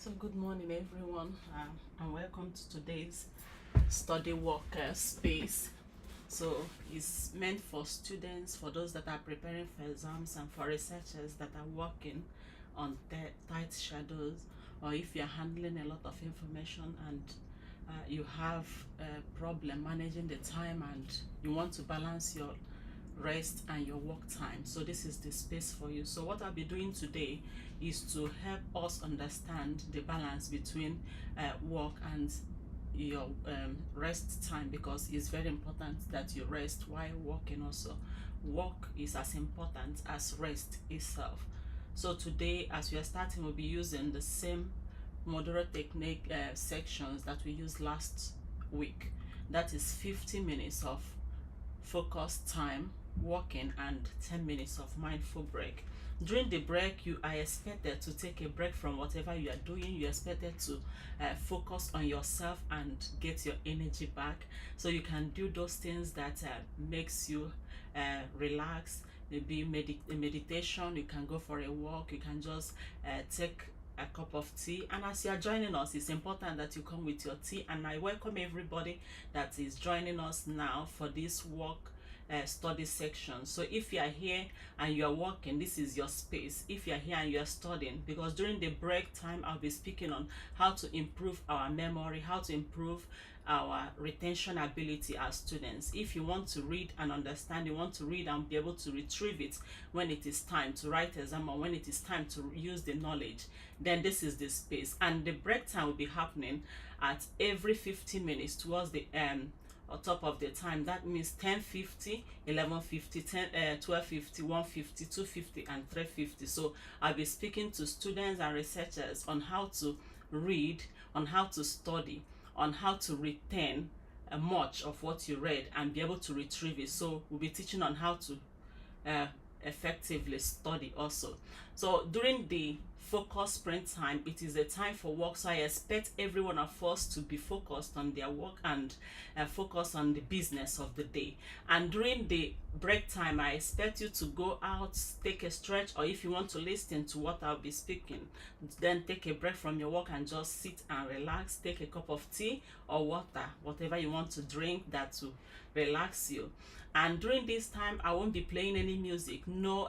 So good morning everyone, and welcome to today's study work space. So it's meant for students, for those that are preparing for exams, and for researchers that are working on tight schedules, or if you're handling a lot of information and you have a problem managing the time and you want to balance your rest and your work time. So this is the space for you. So what I'll be doing today is to help us understand the balance between work and your rest time, because it's very important that you rest while working also. Work is as important as rest itself. So today, as we are starting, we'll be using the same Pomodoro technique sections that we used last week. That is 50 minutes of focused time working and 10 minutes of mindful break. During the break, you are expected to take a break from whatever you are doing. You're expected to focus on yourself and get your energy back, so you can do those things that makes you relax. Maybe meditation, you can go for a walk, you can just take a cup of tea. And as you are joining us, it's important that you come with your tea, and I welcome everybody that is joining us now for this work study section. So if you are here and you are working, this is your space. If you are here and you are studying, because during the break time I'll be speaking on how to improve our memory, how to improve our retention ability as students. If you want to read and understand, you want to read and be able to retrieve it when it is time to write exam, or when it is time to use the knowledge, then this is the space. And the break time will be happening at every 15 minutes towards the on top of the time. That means 10:50, 11:50, 12:50, 1:50, 2:50, and 3:50. So I'll be speaking to students and researchers on how to read, on how to study, on how to retain much of what you read and be able to retrieve it. So we'll be teaching on how to effectively study also. So during the focus sprint time, it is a time for work, so I expect every one of us to be focused on their work and focus on the business of the day. And during the break time, I expect you to go out, take a stretch, or if you want to listen to what I'll be speaking, then take a break from your work and just sit and relax. Take a cup of tea or water, whatever you want to drink that will relax you. And during this time, I won't be playing any music, no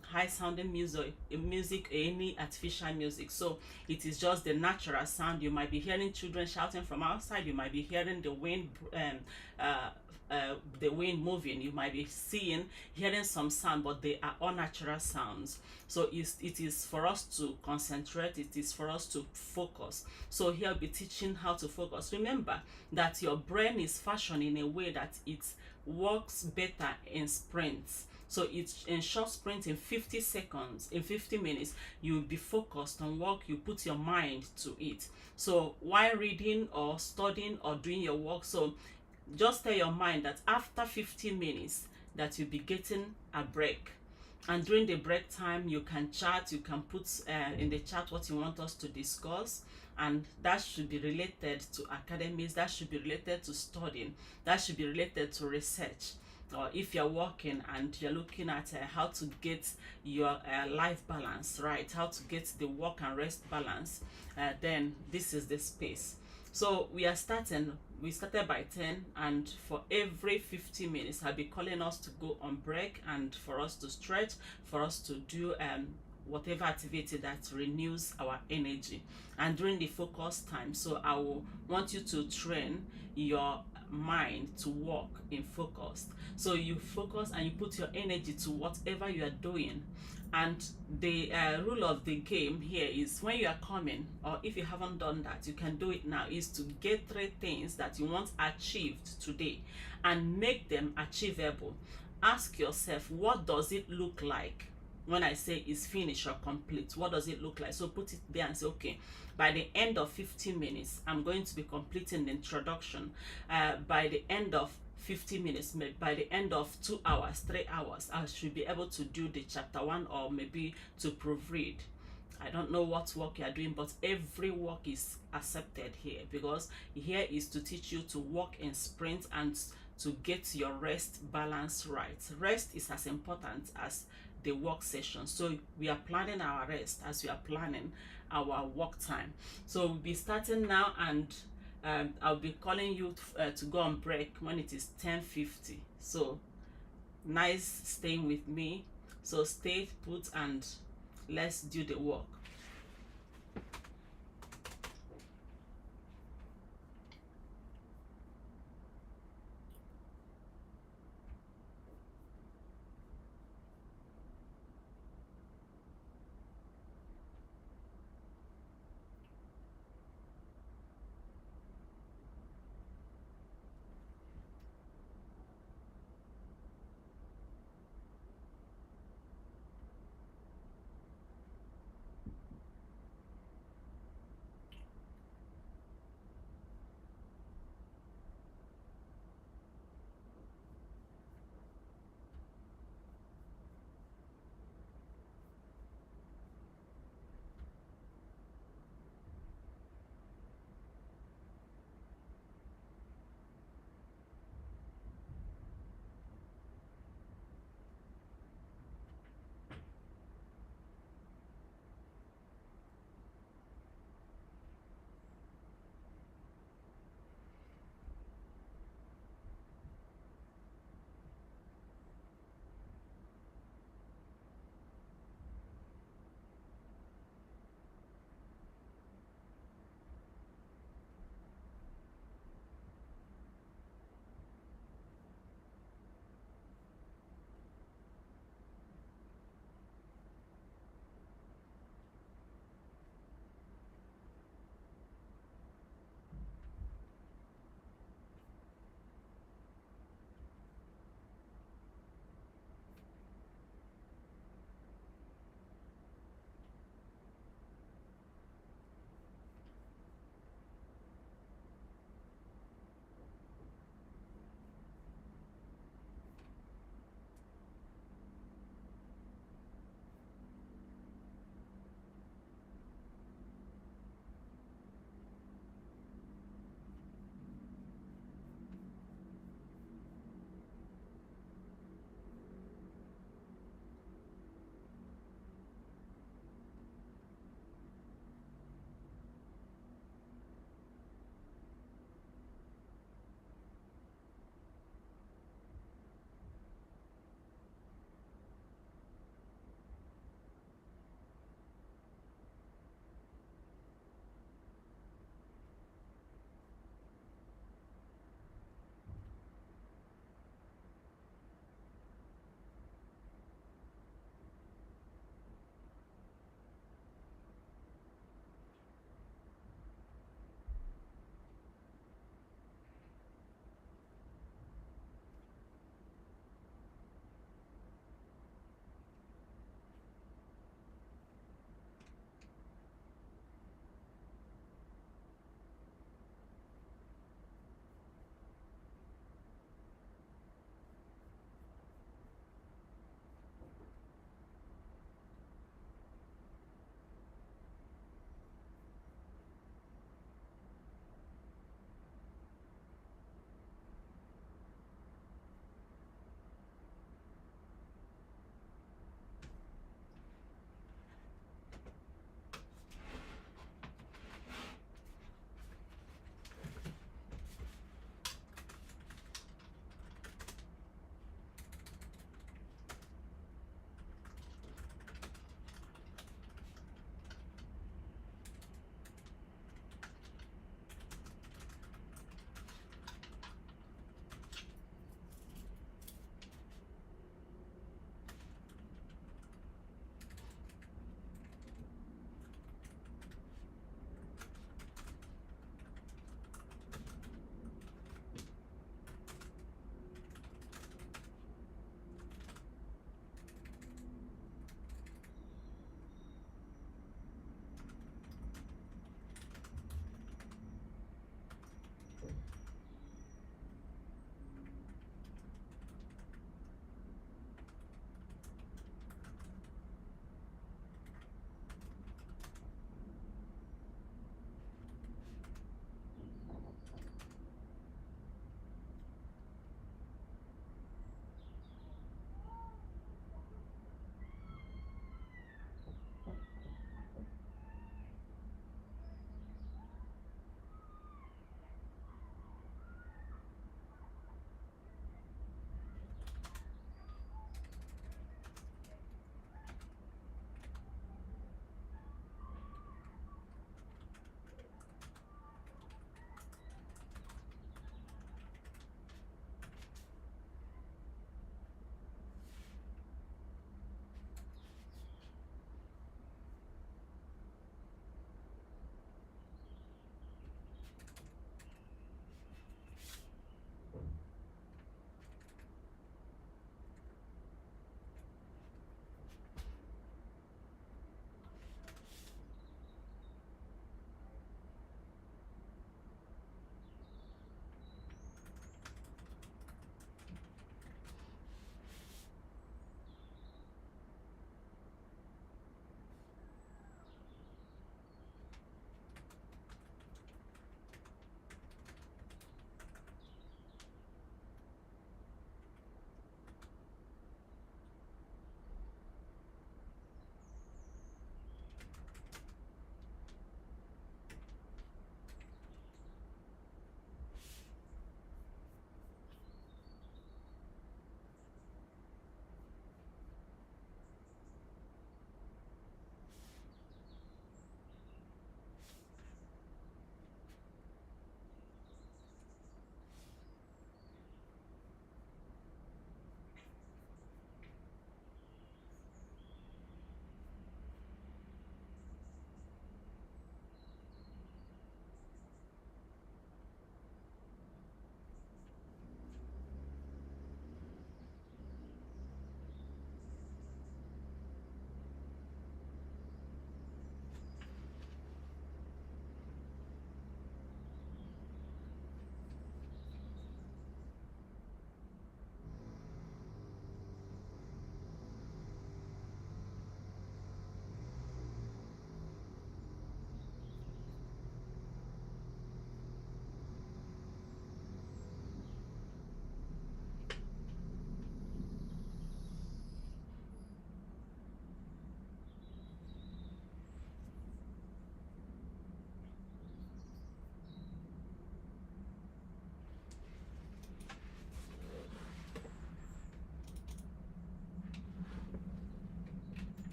high sounding music, any artificial music. So it is just the natural sound. You might be hearing children shouting from outside, you might be hearing the wind moving, you might be hearing some sound, but they are all natural sounds. So it is for us to concentrate, it is for us to focus. So here I'll be teaching how to focus. Remember that your brain is fashioned in a way that it works better in sprints. So it's in short sprint, in 50 seconds, in 50 minutes, you'll be focused on work, you put your mind to it. So while reading or studying or doing your work, so just tell your mind that after 15 minutes that you'll be getting a break. And during the break time, you can chat, you can put in the chat what you want us to discuss, and that should be related to academics, that should be related to studying, that should be related to research. Or if you're working and you're looking at how to get your life balance right, how to get the work and rest balance, then this is the space. So we started by 10, and for every 50 minutes I'll be calling us to go on break and for us to stretch, for us to do whatever activity that renews our energy. And during the focus time, so I will want you to train your mind to work in focus. So you focus and you put your energy to whatever you are doing. And the rule of the game here is, when you are coming, or if you haven't done that, you can do it now, is to get 3 things that you want achieved today and make them achievable. Ask yourself, what does it look like when I say it's finished or complete? What does it look like? So put it there and say, okay, by the end of 15 minutes, I'm going to be completing the introduction. By the end of 50 minutes, by the end of 2 hours, 3 hours, I should be able to do the chapter 1, or maybe to proofread. I don't know what work you are doing, but every work is accepted here, because here is to teach you to work in sprints and to get your rest balance right. Rest is as important as the work session. So we are planning our rest as we are planning our work time. So we'll be starting now, and I'll be calling you to go on break when it is 10:50. So nice staying with me. So stay put and let's do the work.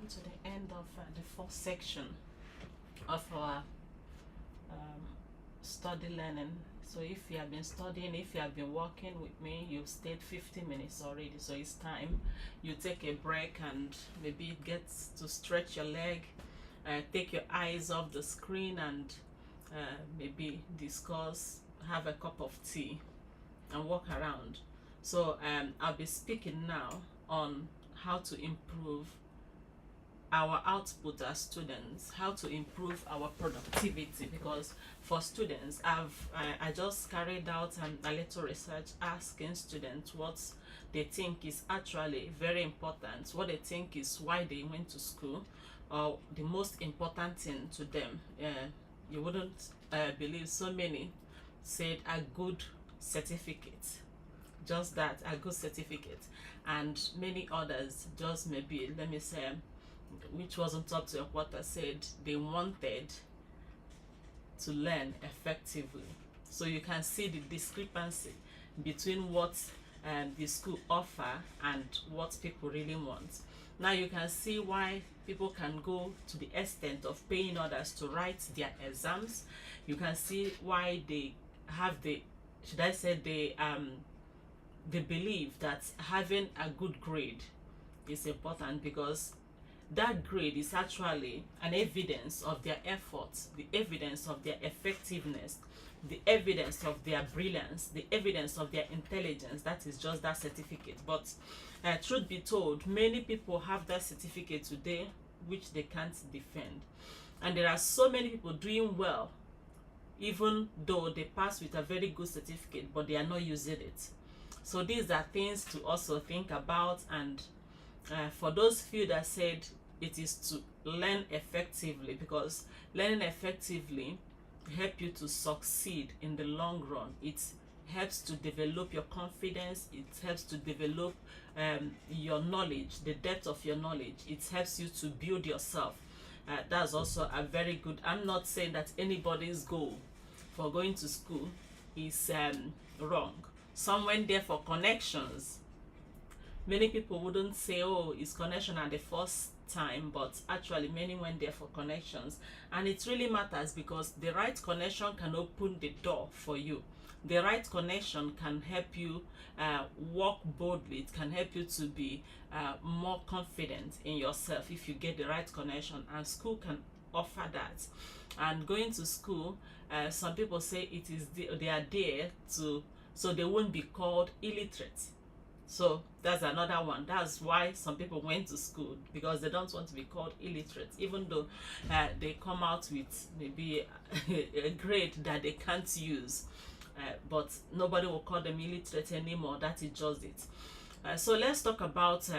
come to the end of the fourth section of our study learning. So if you have been studying, if you have been working with me, you've stayed 50 minutes already, so it's time you take a break and maybe get to stretch your leg, take your eyes off the screen, and maybe discuss, have a cup of tea and walk around. So I'll be speaking now on how to improve our output as students, how to improve our productivity, because for students, I just carried out a little research asking students what they think is actually very important, what they think is why they went to school, or the most important thing to them. You wouldn't believe so many said a good certificate, just that, a good certificate, and many others just maybe, let me say, which wasn't up to a quarter, said they wanted to learn effectively. So you can see the discrepancy between what the school offer and what people really want. Now you can see why people can go to the extent of paying others to write their exams. You can see why they have the, should I say, they believe that having a good grade is important, because that grade is actually an evidence of their efforts, the evidence of their effectiveness, the evidence of their brilliance, the evidence of their intelligence. That is just that certificate. But truth be told, many people have that certificate today which they can't defend. And there are so many people doing well, even though they pass with a very good certificate, but they are not using it. So these are things to also think about. And for those few that said it is to learn effectively, because learning effectively help you to succeed in the long run. It helps to develop your confidence, it helps to develop your knowledge, the depth of your knowledge. It helps you to build yourself. That's also a very good, I'm not saying that anybody's goal for going to school is wrong. Some went there for connections. Many people wouldn't say, oh, it's connection at the first time, but actually many went there for connections. And it really matters, because the right connection can open the door for you. The right connection can help you walk boldly. It can help you to be more confident in yourself if you get the right connection, and school can offer that. And going to school, some people say it is they are there to, so they won't be called illiterate. So that's another one. That's why some people went to school, because they don't want to be called illiterate, even though they come out with maybe a grade that they can't use. But nobody will call them illiterate anymore. That is just it. So let's talk about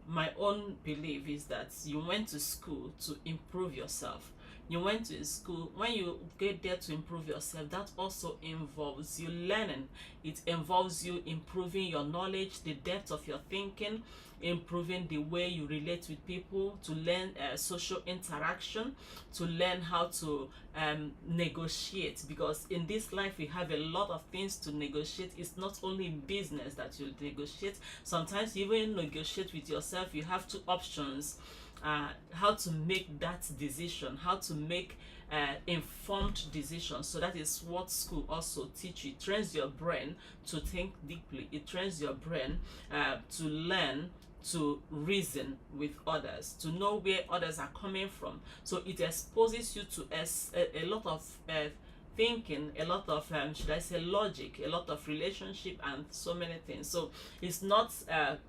my own belief is that you went to school to improve yourself. You went to school, when you get there to improve yourself, that also involves you learning. It involves you improving your knowledge, the depth of your thinking, improving the way you relate with people, to learn social interaction, to learn how to negotiate, because in this life we have a lot of things to negotiate. It's not only in business that you negotiate. Sometimes you even negotiate with yourself. You have two options. How to make that decision, how to make informed decisions. So that is what school also teach you. It trains your brain to think deeply. It trains your brain to learn, to reason with others, to know where others are coming from. So it exposes you to a lot of thinking, a lot of should I say logic, a lot of relationship, and so many things. So it's not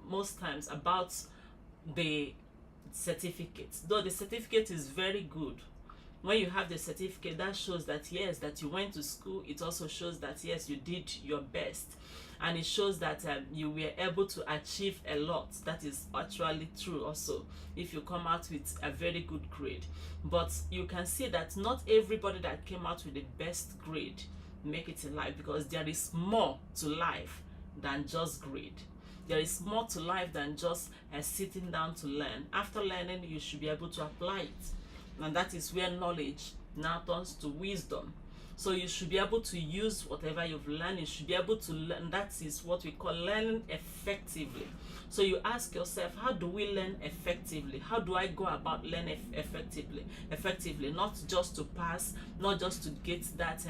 most times about the certificate, though the certificate is very good. When you have the certificate, that shows that yes, that you went to school. It also shows that yes, you did your best, and it shows that you were able to achieve a lot. That is actually true also if you come out with a very good grade. But you can see that not everybody that came out with the best grade make it in life, because there is more to life than just grade. There is more to life than just sitting down to learn. After learning, you should be able to apply it. And that is where knowledge now turns to wisdom. So you should be able to use whatever you've learned. You should be able to learn. That is what we call learning effectively. So you ask yourself, how do we learn effectively? How do I go about learning effectively, not just to pass, not just to get that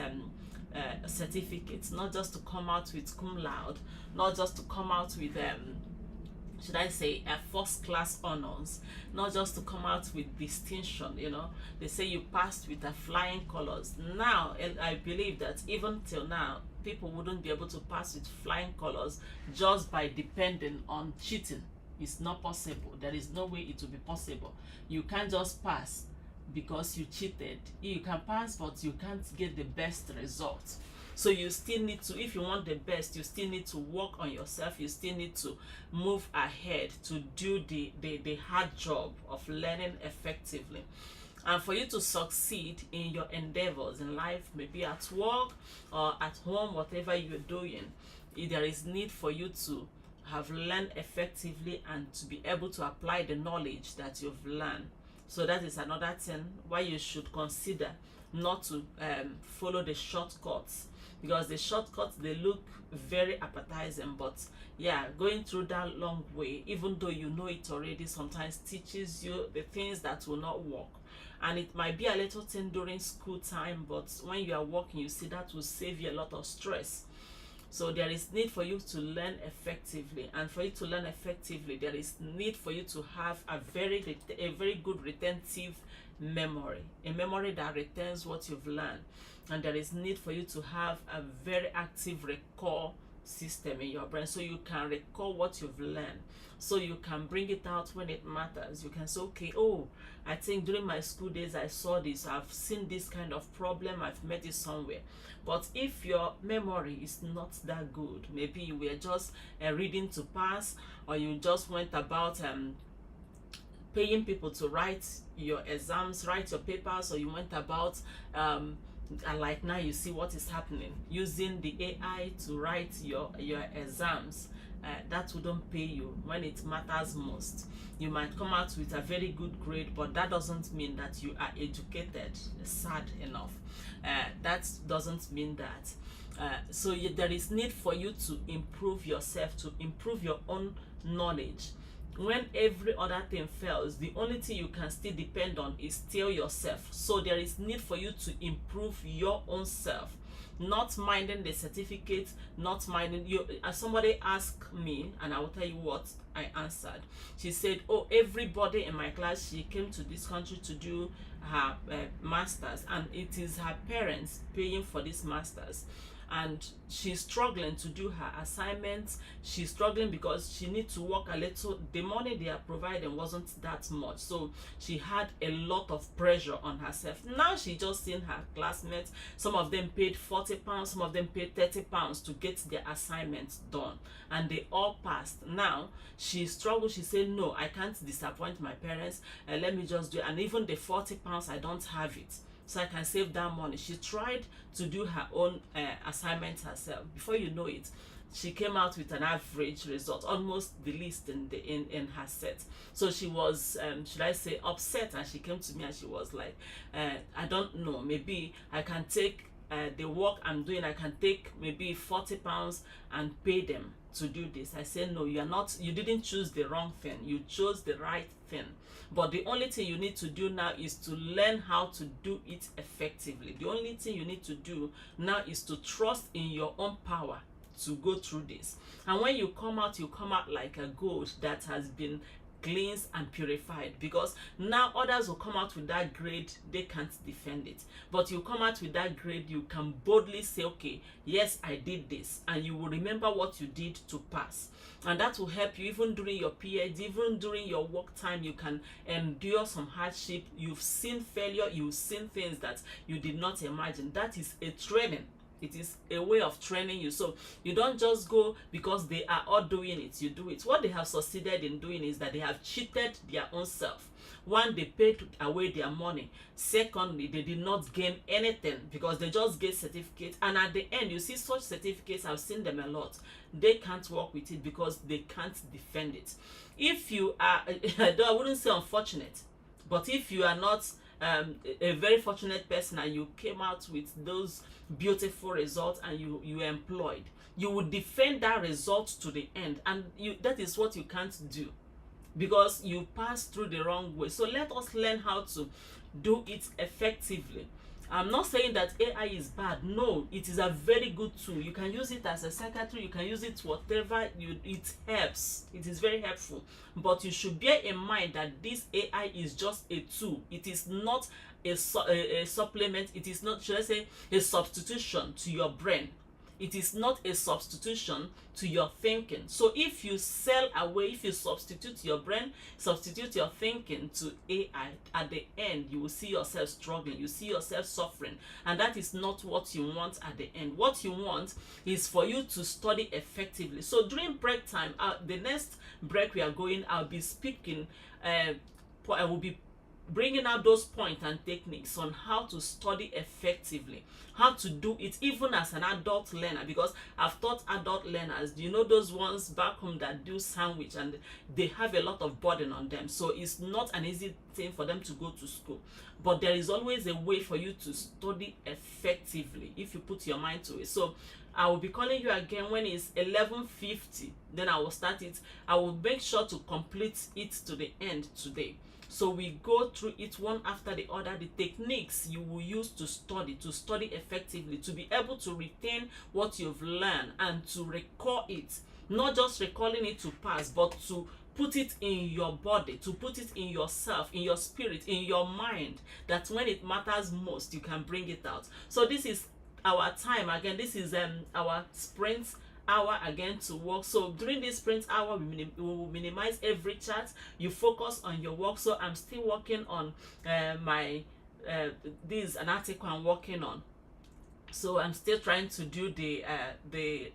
certificate, not just to come out with cum laude, not just to come out with should I say first class honors, not just to come out with distinction. They say you passed with a flying colors. Now, and I believe that even till now, people wouldn't be able to pass with flying colors just by depending on cheating. It's not possible. There is no way it will be possible. You can't just pass because you cheated. You can pass, but you can't get the best result. So you still need to, if you want the best, you still need to work on yourself. You still need to move ahead to do the hard job of learning effectively. And for you to succeed in your endeavors in life, maybe at work or at home, whatever you're doing, there is need for you to have learned effectively and to be able to apply the knowledge that you've learned. So that is another thing why you should consider not to follow the shortcuts, because the shortcuts, they look very appetizing, but yeah, going through that long way, even though you know it already, sometimes teaches you the things that will not work. And it might be a little thing during school time, but when you are working, you see that will save you a lot of stress. So there is need for you to learn effectively, and for you to learn effectively, there is need for you to have a very good retentive memory, a memory that retains what you've learned. And there is need for you to have a very active recall system in your brain, so you can recall what you've learned, so you can bring it out when it matters. You can say, okay, oh, I think during my school days I saw this, I've seen this kind of problem, I've met it somewhere. But if your memory is not that good, maybe you were just reading to pass, or you just went about paying people to write your exams, write your papers, or you went about and like now you see what is happening, using the AI to write your exams. That wouldn't pay you when it matters most. You might come out with a very good grade, but that doesn't mean that you are educated, sad enough. That doesn't mean that. So there is need for you to improve yourself, to improve your own knowledge. When every other thing fails, the only thing you can still depend on is still yourself. So there is need for you to improve your own self, not minding the certificate, not minding you. As somebody asked me, and I will tell you what I answered. She said, oh, everybody in my class, she came to this country to do her masters, and it is her parents paying for this masters. And she's struggling to do her assignments. She's struggling because she needs to work a little. The money they are providing wasn't that much, so she had a lot of pressure on herself. Now she just seen her classmates, some of them paid £40, some of them paid £30 to get their assignments done, and they all passed. Now she struggled. She said, no, I can't disappoint my parents, let me just do it. And even the £40, I don't have it, so I can save that money. She tried to do her own assignments herself. Before you know it, she came out with an average result, almost the least in her set. So she was, should I say, upset, and she came to me and she was like, I don't know, maybe I can take the work I'm doing, I can take maybe £40 and pay them to do this. I said, no, you didn't choose the wrong thing, you chose the right thing. But the only thing you need to do now is to learn how to do it effectively. The only thing you need to do now is to trust in your own power to go through this. And when you come out like a gold that has been cleansed and purified, because now others will come out with that grade, they can't defend it. But you come out with that grade, you can boldly say, okay, yes, I did this, and you will remember what you did to pass. And that will help you even during your PhD, even during your work time. You can endure some hardship. You've seen failure, you've seen things that you did not imagine. That is a training. It is a way of training you. So you don't just go because they are all doing it, you do it. What they have succeeded in doing is that they have cheated their own self. One, they paid away their money. Secondly, they did not gain anything because they just get certificates. And at the end, you see such certificates, I've seen them a lot. They can't work with it because they can't defend it. If you are, I wouldn't say unfortunate, but if you are not a very fortunate person and you came out with those beautiful results and you employed, you would defend that result to the end, and that is what you can't do because you passed through the wrong way. So let us learn how to do it effectively. I'm not saying that AI is bad. No, it is a very good tool. You can use it as a secretary, you can use it whatever it helps. It is very helpful. But you should bear in mind that this AI is just a tool. It is not a supplement. It is not, should I say, a substitution to your brain. It is not a substitution to your thinking. So if you sell away, if you substitute your brain, substitute your thinking to AI, at the end you will see yourself struggling, you see yourself suffering, and that is not what you want at the end. What you want is for you to study effectively. So during break time, the next break we are going, I'll be speaking, I will be bringing out those points and techniques on how to study effectively, how to do it even as an adult learner, because I've taught adult learners, you know, those ones back home that do sandwich and they have a lot of burden on them, so it's not an easy thing for them to go to school. But there is always a way for you to study effectively if you put your mind to it. So I will be calling you again when it's 11:50, then I will start it. I will make sure to complete it to the end today. So we go through it one after the other, the techniques you will use to study effectively, to be able to retain what you've learned and to recall it, not just recalling it to pass, but to put it in your body, to put it in yourself, in your spirit, in your mind, that when it matters most, you can bring it out. So this is our time again. This is our sprint hour again to work. So during this sprint hour, we will minimize every chat. You focus on your work. So I'm still working on this is an article I'm working on. So I'm still trying to do the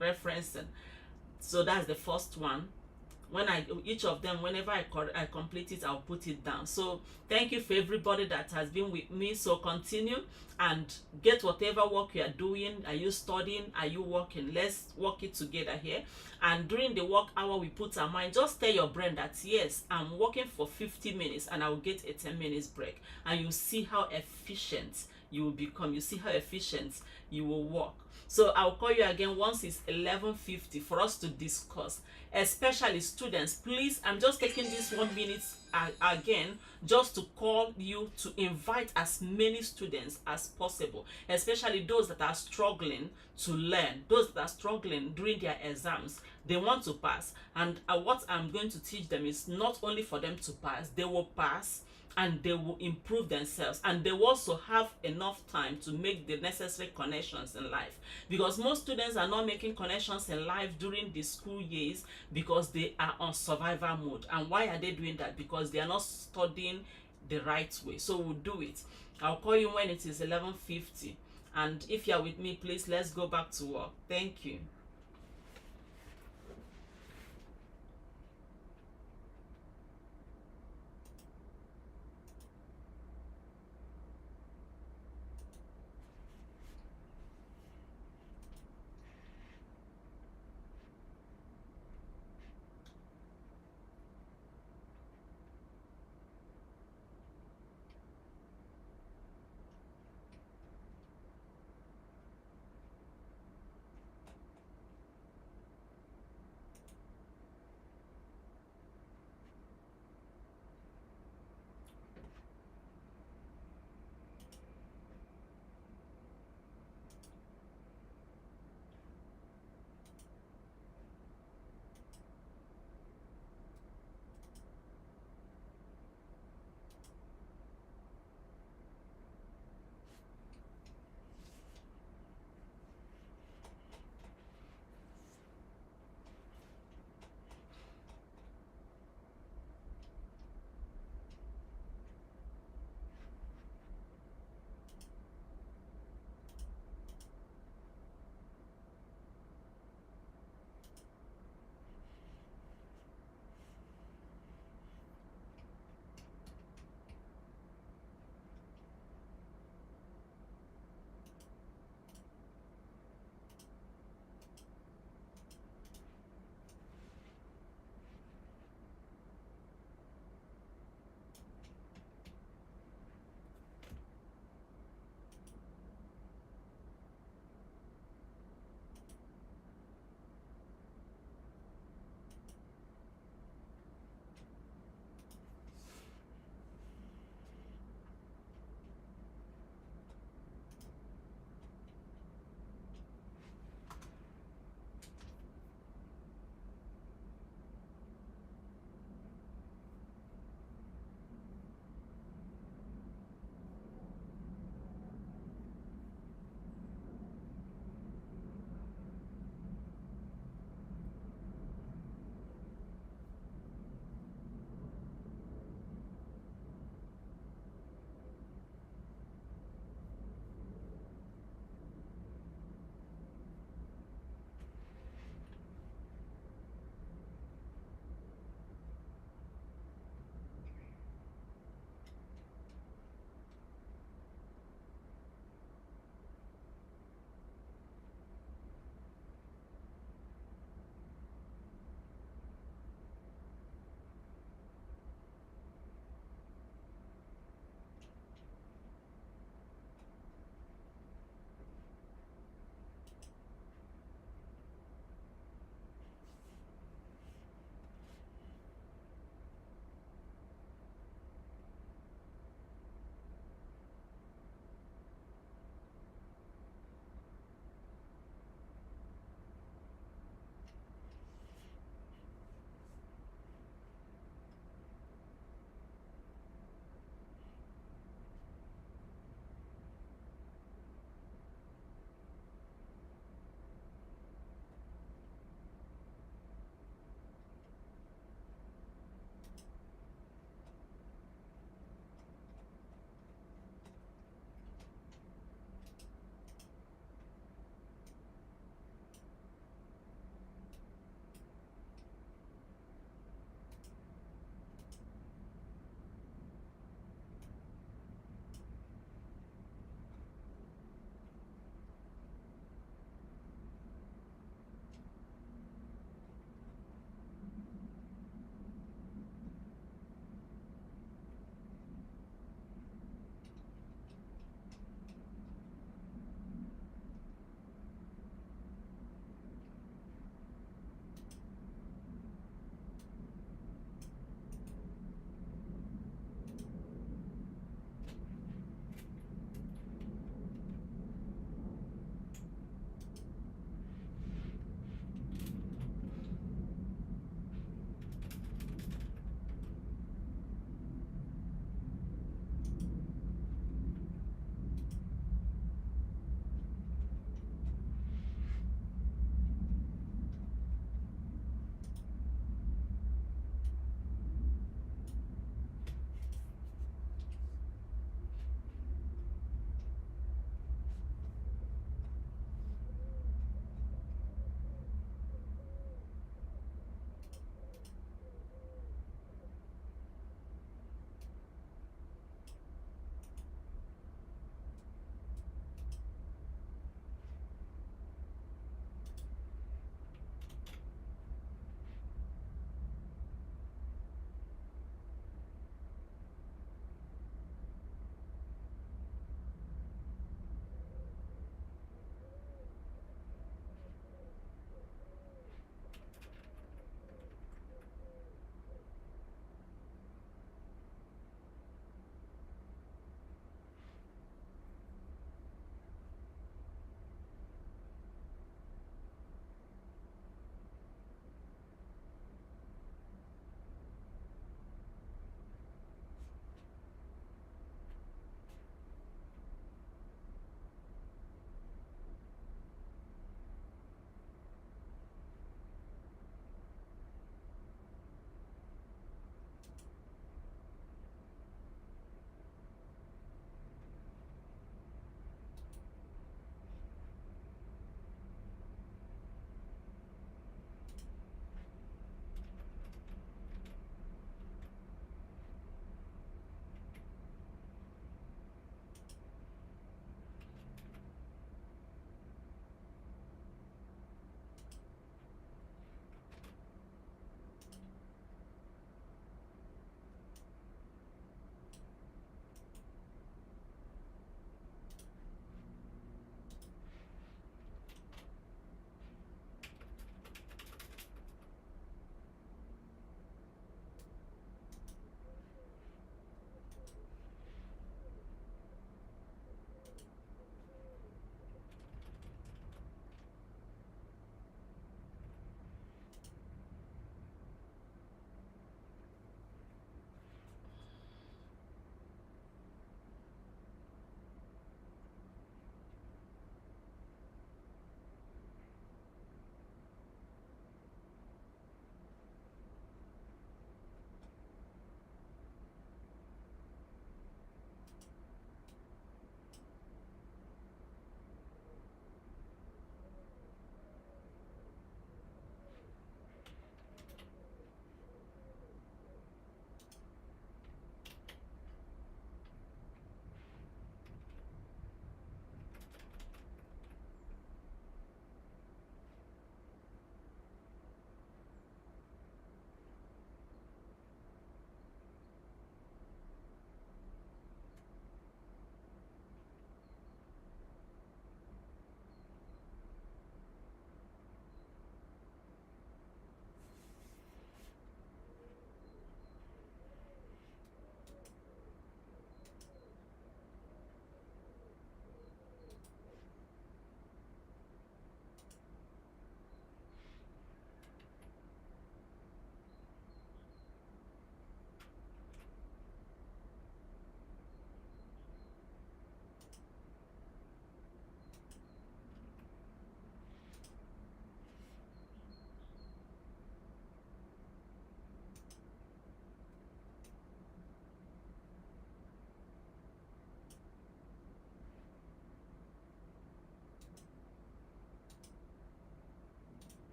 referencing. So that's the first one. When each of them, whenever I complete it, I'll put it down. So thank you for everybody that has been with me. So continue and get whatever work you are doing. Are you studying? Are you working? Let's work it together here. And during the work hour, we put our mind, just tell your brain that yes, I'm working for 50 minutes and I will get a 10 minutes break, and you see how efficient you will become. You see how efficient you will work. So I'll call you again once it's 11:50 for us to discuss. Especially students, please, I'm just taking this 1 minute again just to call you to invite as many students as possible, especially those that are struggling to learn, those that are struggling during their exams. They want to pass, and what I'm going to teach them is not only for them to pass, they will pass and they will improve themselves, and they will also have enough time to make the necessary connections in life, because most students are not making connections in life during the school years because they are on survival mode. And why are they doing that? Because they are not studying the right way. So we'll do it. I'll call you when it is 11:50, and if you're with me, please, let's go back to work. Thank you.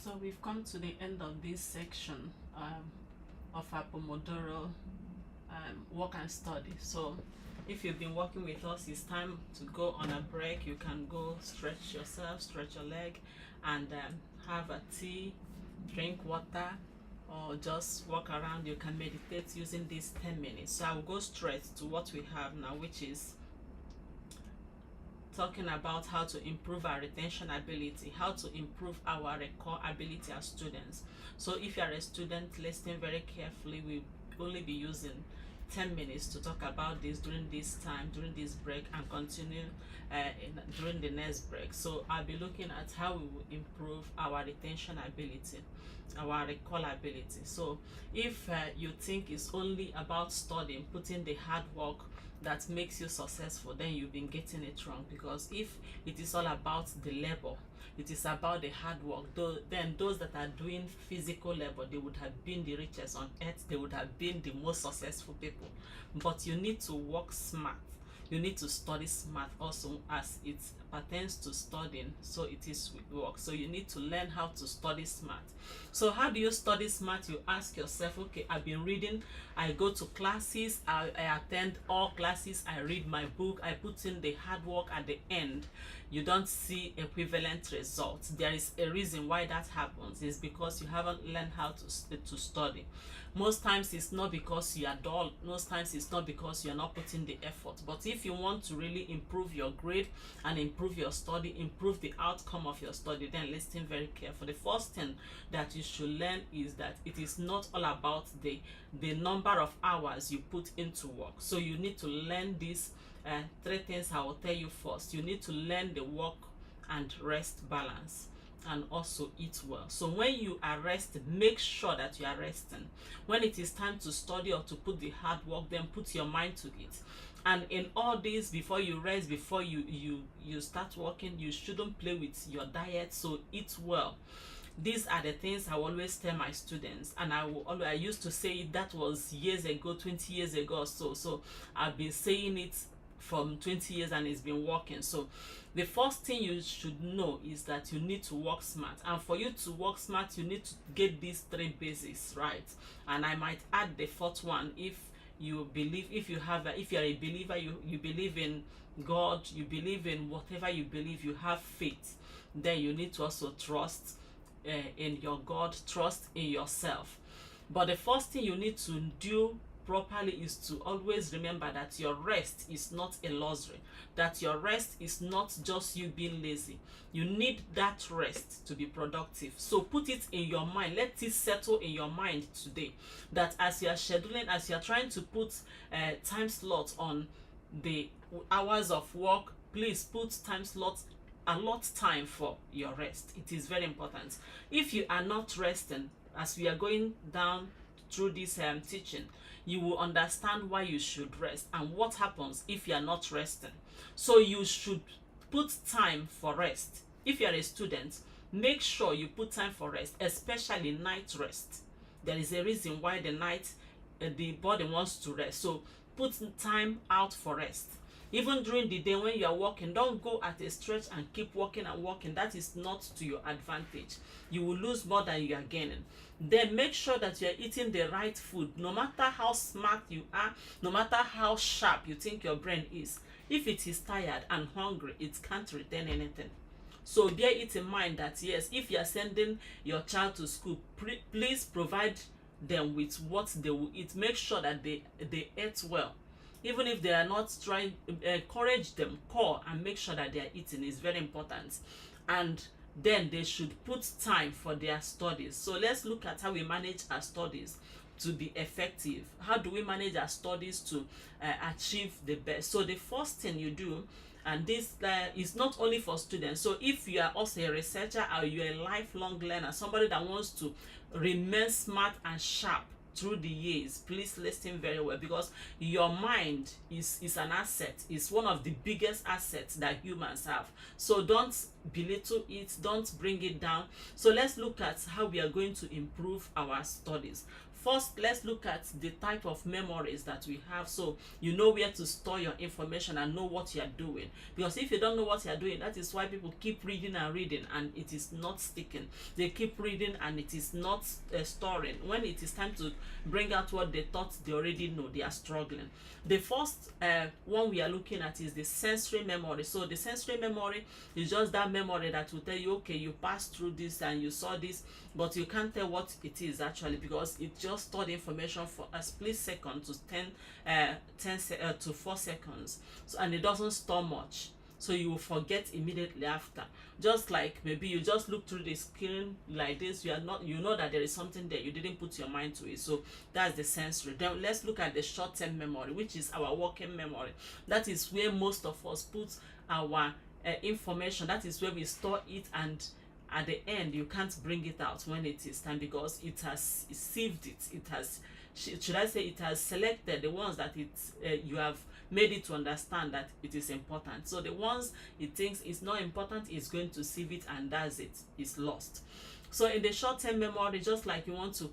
So we've come to the end of this section of our Pomodoro work and study. So if you've been working with us, it's time to go on a break. You can go stretch yourself, stretch your leg, and have a tea, drink water, or just walk around. You can meditate using these 10 minutes. So I will go straight to what we have now, which is talking about how to improve our retention ability, how to improve our recall ability as students. So if you are a student, listening very carefully, we'll only be using 10 minutes to talk about this during this time, during this break, and continue during the next break. So I'll be looking at how we will improve our retention ability, our recall ability. So if you think it's only about studying, putting the hard work that makes you successful, then you've been getting it wrong. Because if it is all about the labor, it is about the hard work, then those that are doing physical labor, they would have been the richest on earth, they would have been the most successful people. But you need to work smart, you need to study smart also, as it pertains to studying, so it is with work. So you need to learn how to study smart. So how do you study smart? You ask yourself, okay, I've been reading, I go to classes, I attend all classes, I read my book, I put in the hard work. At the end, you don't see equivalent results. There is a reason why that happens. It's because you haven't learned how to study. Most times it's not because you are dull, most times it's not because you're not putting the effort. But if you want to really improve your grade and improve your study, improve the outcome of your study, then listen very carefully. The first thing that you should learn is that it is not all about the number of hours you put into work. So you need to learn these three things I will tell you first. You need to learn the work and rest balance, and also eat well. So when you are resting, make sure that you are resting. When it is time to study or to put the hard work, then put your mind to it. And in all this, before you rest, before you start working, you shouldn't play with your diet. So eat well. These are the things I always tell my students, and I used to say it, that was years ago, 20 years ago or so. So I've been saying it from 20 years and it's been working. So the first thing you should know is that you need to work smart, and for you to work smart, you need to get these three basics right. And I might add the fourth one. If you believe, if you are a believer, you believe in God, you believe in whatever you believe, you have faith, then you need to also trust in your God, trust in yourself. But the first thing you need to do properly is to always remember that your rest is not a luxury, that your rest is not just you being lazy. You need that rest to be productive. So put it in your mind, let it settle in your mind today, that as you are scheduling, as you are trying to put time slots on the hours of work, please put time slots, allot time for your rest. It is very important. If you are not resting, as we are going down through this teaching, you will understand why you should rest and what happens if you are not resting. So you should put time for rest. If you are a student, make sure you put time for rest, especially night rest. There is a reason why the night the body wants to rest. So put time out for rest. Even during the day when you are working, don't go at a stretch and keep working and working. That is not to your advantage. You will lose more than you are gaining. Then make sure that you are eating the right food. No matter how smart you are, no matter how sharp you think your brain is, if it is tired and hungry, it can't retain anything. So bear it in mind that yes, if you are sending your child to school, please provide them with what they will eat. Make sure that they eat well. Even if they are not trying, encourage them, call and make sure that they are eating. Is very important. And then they should put time for their studies. So let's look at how we manage our studies to be effective. How do we manage our studies to achieve the best? So the first thing you do, and this is not only for students. So if you are also a researcher or you're a lifelong learner, somebody that wants to remain smart and sharp through the years, please listen very well, because your mind is an asset. It's one of the biggest assets that humans have. So don't belittle it, don't bring it down. So let's look at how we are going to improve our studies. First, let's look at the type of memories that we have, so you know where to store your information and know what you are doing. Because if you don't know what you are doing, that is why people keep reading and reading and it is not sticking. They keep reading and it is not storing. When it is time to bring out what they thought they already know, they are struggling. The first one we are looking at is the sensory memory. So the sensory memory is just that memory that will tell you, okay, you passed through this and you saw this, but you can't tell what it is actually, because it just stored information for a split second to 10 to 4 seconds. So, and it doesn't store much, so you will forget immediately after. Just like maybe you just look through the screen like this, you know that there is something there, you didn't put your mind to it. So that's the sensory. Then let's look at the short-term memory, which is our working memory. That is where most of us put our information. That is where we store it, and at the end you can't bring it out when it is time, because it has sieved it. It has, should I say, it has selected the ones that you have made it to understand that it is important. So the ones it thinks is not important, is going to sieve it, and that's it, it's lost. So in the short-term memory, just like you want to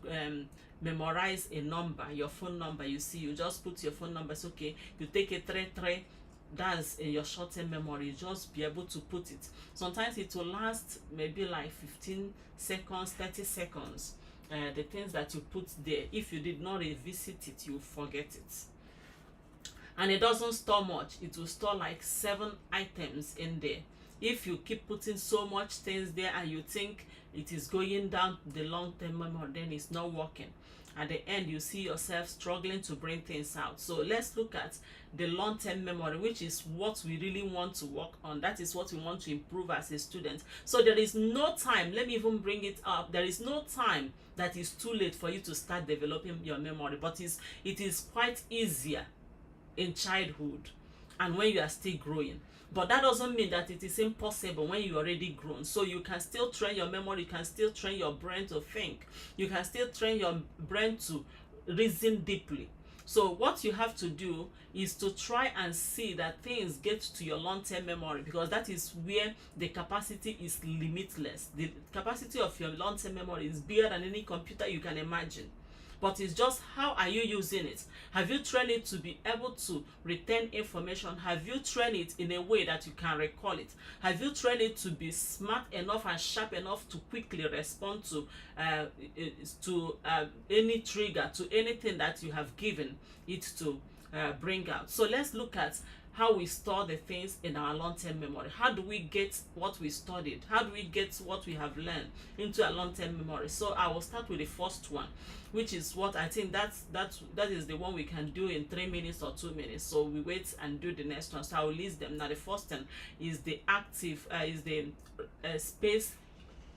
memorize a number, your phone number, you see, you just put your phone number. It's okay, you take a 33, that's in your short-term memory. You just be able to put it. Sometimes it will last maybe like 15 seconds, 30 seconds. The things that you put there, if you did not revisit it, you forget it. And it doesn't store much. It will store like 7 items in there. If you keep putting so much things there and you think it is going down the long-term memory, then it's not working. At the end, you see yourself struggling to bring things out. So let's look at the long-term memory, which is what we really want to work on. That is what we want to improve as a student. So there is no time, let me even bring it up, there is no time that is too late for you to start developing your memory, but it is quite easier in childhood and when you are still growing. But that doesn't mean that it is impossible when you already grown. So you can still train your memory, you can still train your brain to think, you can still train your brain to reason deeply. So what you have to do is to try and see that things get to your long-term memory, because that is where the capacity is limitless. The capacity of your long-term memory is bigger than any computer you can imagine. But it's just, how are you using it? Have you trained it to be able to retain information? Have you trained it in a way that you can recall it? Have you trained it to be smart enough and sharp enough to quickly respond to any trigger, to anything that you have given it to bring out? So let's look at how we store the things in our long-term memory. How do we get what we studied? How do we get what we have learned into a long-term memory? So I will start with the first one, which is what I think that is the one we can do in 3 minutes or 2 minutes. So we wait and do the next one. So I will list them. Now the first one is the space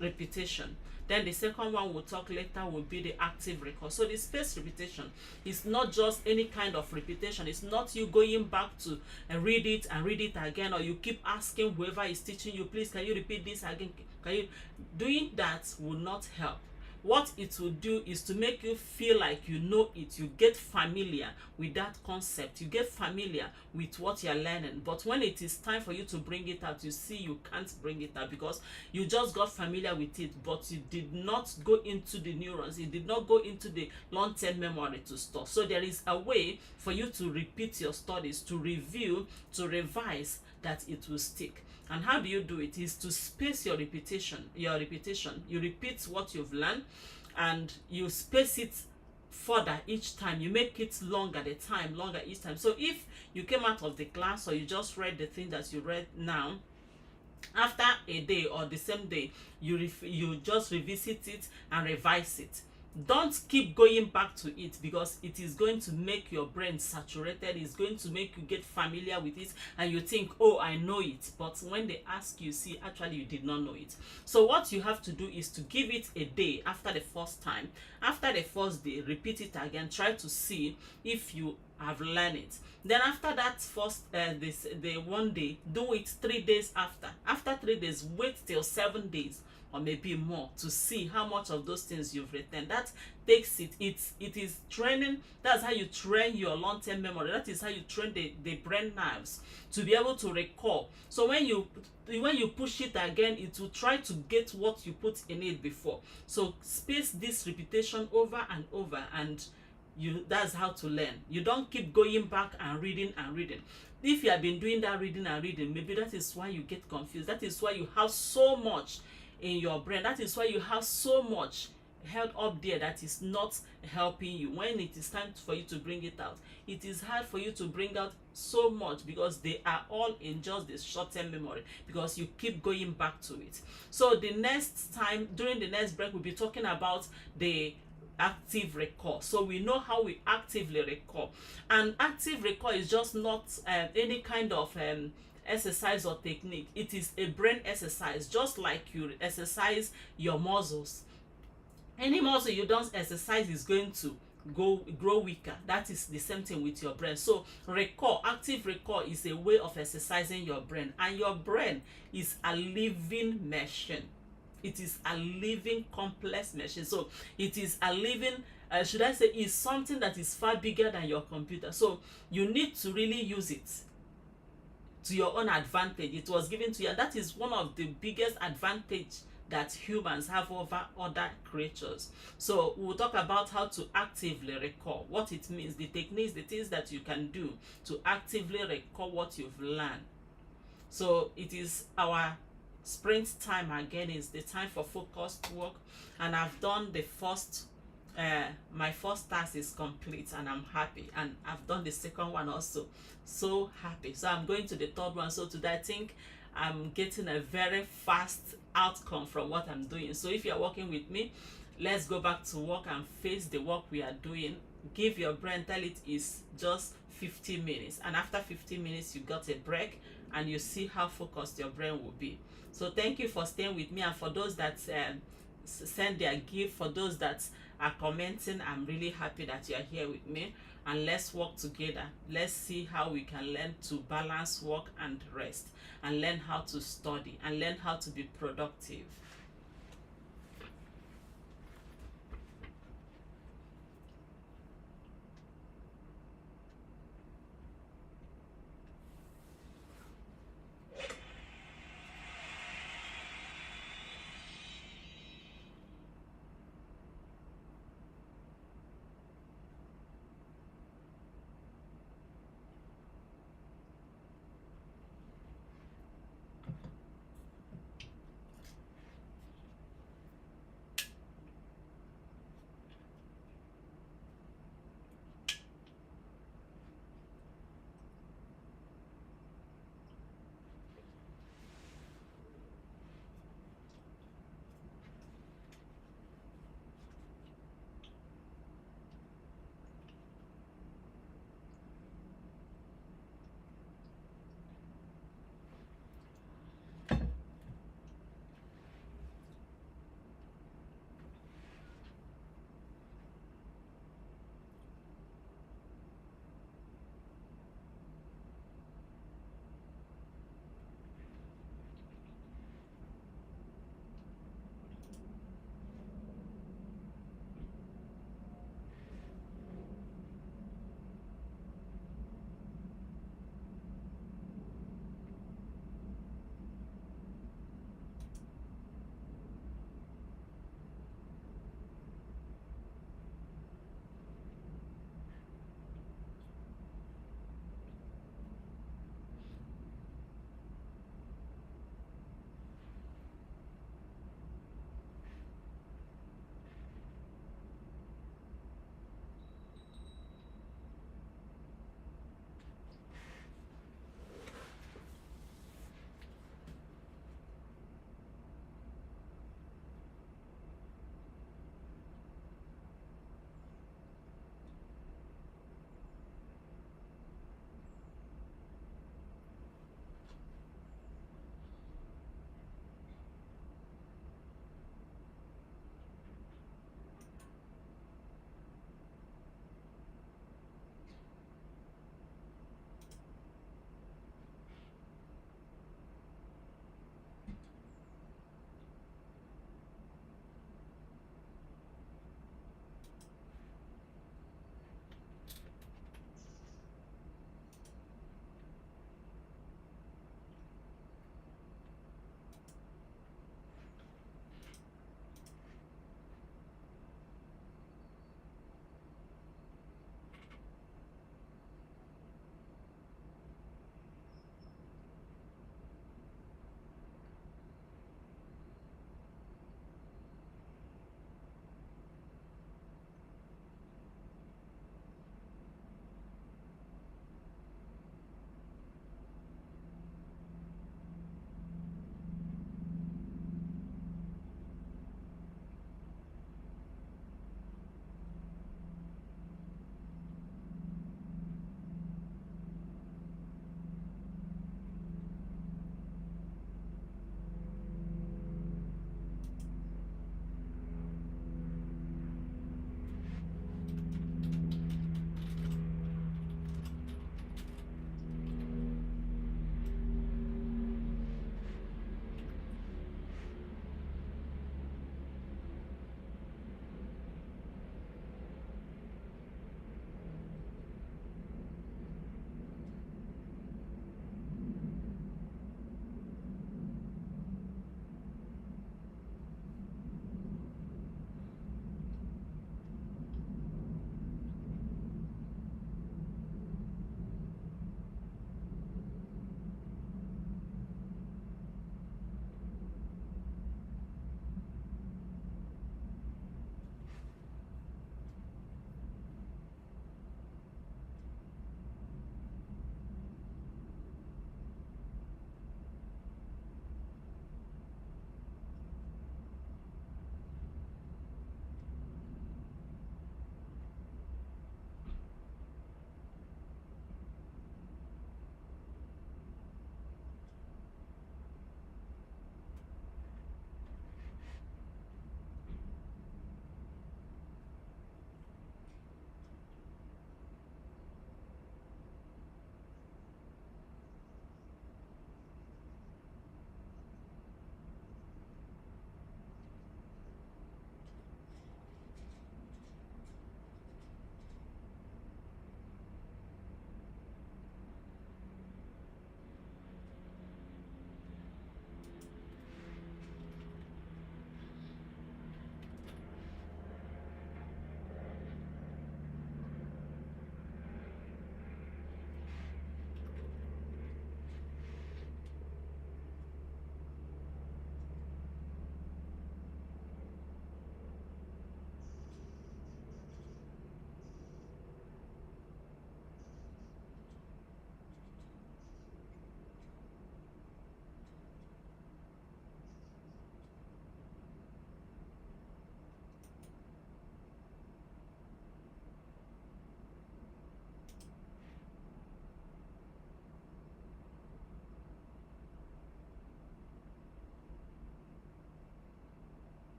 repetition. Then the second one we'll talk later will be the active recall. So the space repetition is not just any kind of repetition. It's not you going back to read it and read it again, or you keep asking whoever is teaching you, please can you repeat this again? Doing that will not help. What it will do is to make you feel like you know it. You get familiar with that concept. You get familiar with what you're learning. But when it is time for you to bring it out, you see you can't bring it out because you just got familiar with it, but you did not go into the neurons. It did not go into the long-term memory to store. So there is a way for you to repeat your studies, to review, to revise, that it will stick. And how do you do it? Is to space your repetition. You repeat what you've learned and you space it further each time. You make it longer, the time longer each time. So if you came out of the class or you just read the thing that you read now, after a day or the same day, you just revisit it and revise it. Don't keep going back to it, because it is going to make your brain saturated. It's going to make you get familiar with it and you think, oh, I know it. But when they ask you, see, actually you did not know it. So what you have to do is to give it a day after the first time. After the first day, repeat it again. Try to see if you have learned it. Then after that first the 1 day, do it 3 days after. After 3 days, wait till 7 days or maybe more, to see how much of those things you've written. That takes it is training. That's how you train your long-term memory. That is how you train the brain nerves to be able to recall. So when you push it again, it will try to get what you put in it before. So space this repetition over and over, and that's how to learn. You don't keep going back and reading and reading. If you have been doing that reading and reading, maybe that is why you get confused. That is why you have so much in your brain. That is why you have so much held up there that is not helping you. When it is time for you to bring it out, it is hard for you to bring out so much, because they are all in just this short-term memory, because you keep going back to it. So the next time, during the next break, we'll be talking about the active recall. So we know how we actively recall, and active recall is just not any kind of exercise or technique. It is a brain exercise, just like you exercise your muscles. Any muscle you don't exercise is going to grow weaker. That is the same thing with your brain. So recall, active recall, is a way of exercising your brain, and your brain is a living machine. It is a living complex machine. So it is a living should I say, is something that is far bigger than your computer. So you need to really use it to your own advantage. It was given to you, and that is one of the biggest advantage that humans have over other creatures. So we'll talk about how to actively recall, what it means, the techniques, the things that you can do to actively recall what you've learned. So it is our sprint time again. Is the time for focused work, and I've done the first my first task is complete, and I'm happy, and I've done the second one also, so happy. So I'm going to the third one. So today I think I'm getting a very fast outcome from what I'm doing. So if you're working with me, let's go back to work and face the work we are doing. Give your brain, tell it is just 50 minutes, and after 50 minutes you got a break, and you see how focused your brain will be. So thank you for staying with me, and for those that send their gift, for those that are commenting, I'm really happy that you are here with me, and let's work together. Let's see how we can learn to balance work and rest, and learn how to study, and learn how to be productive.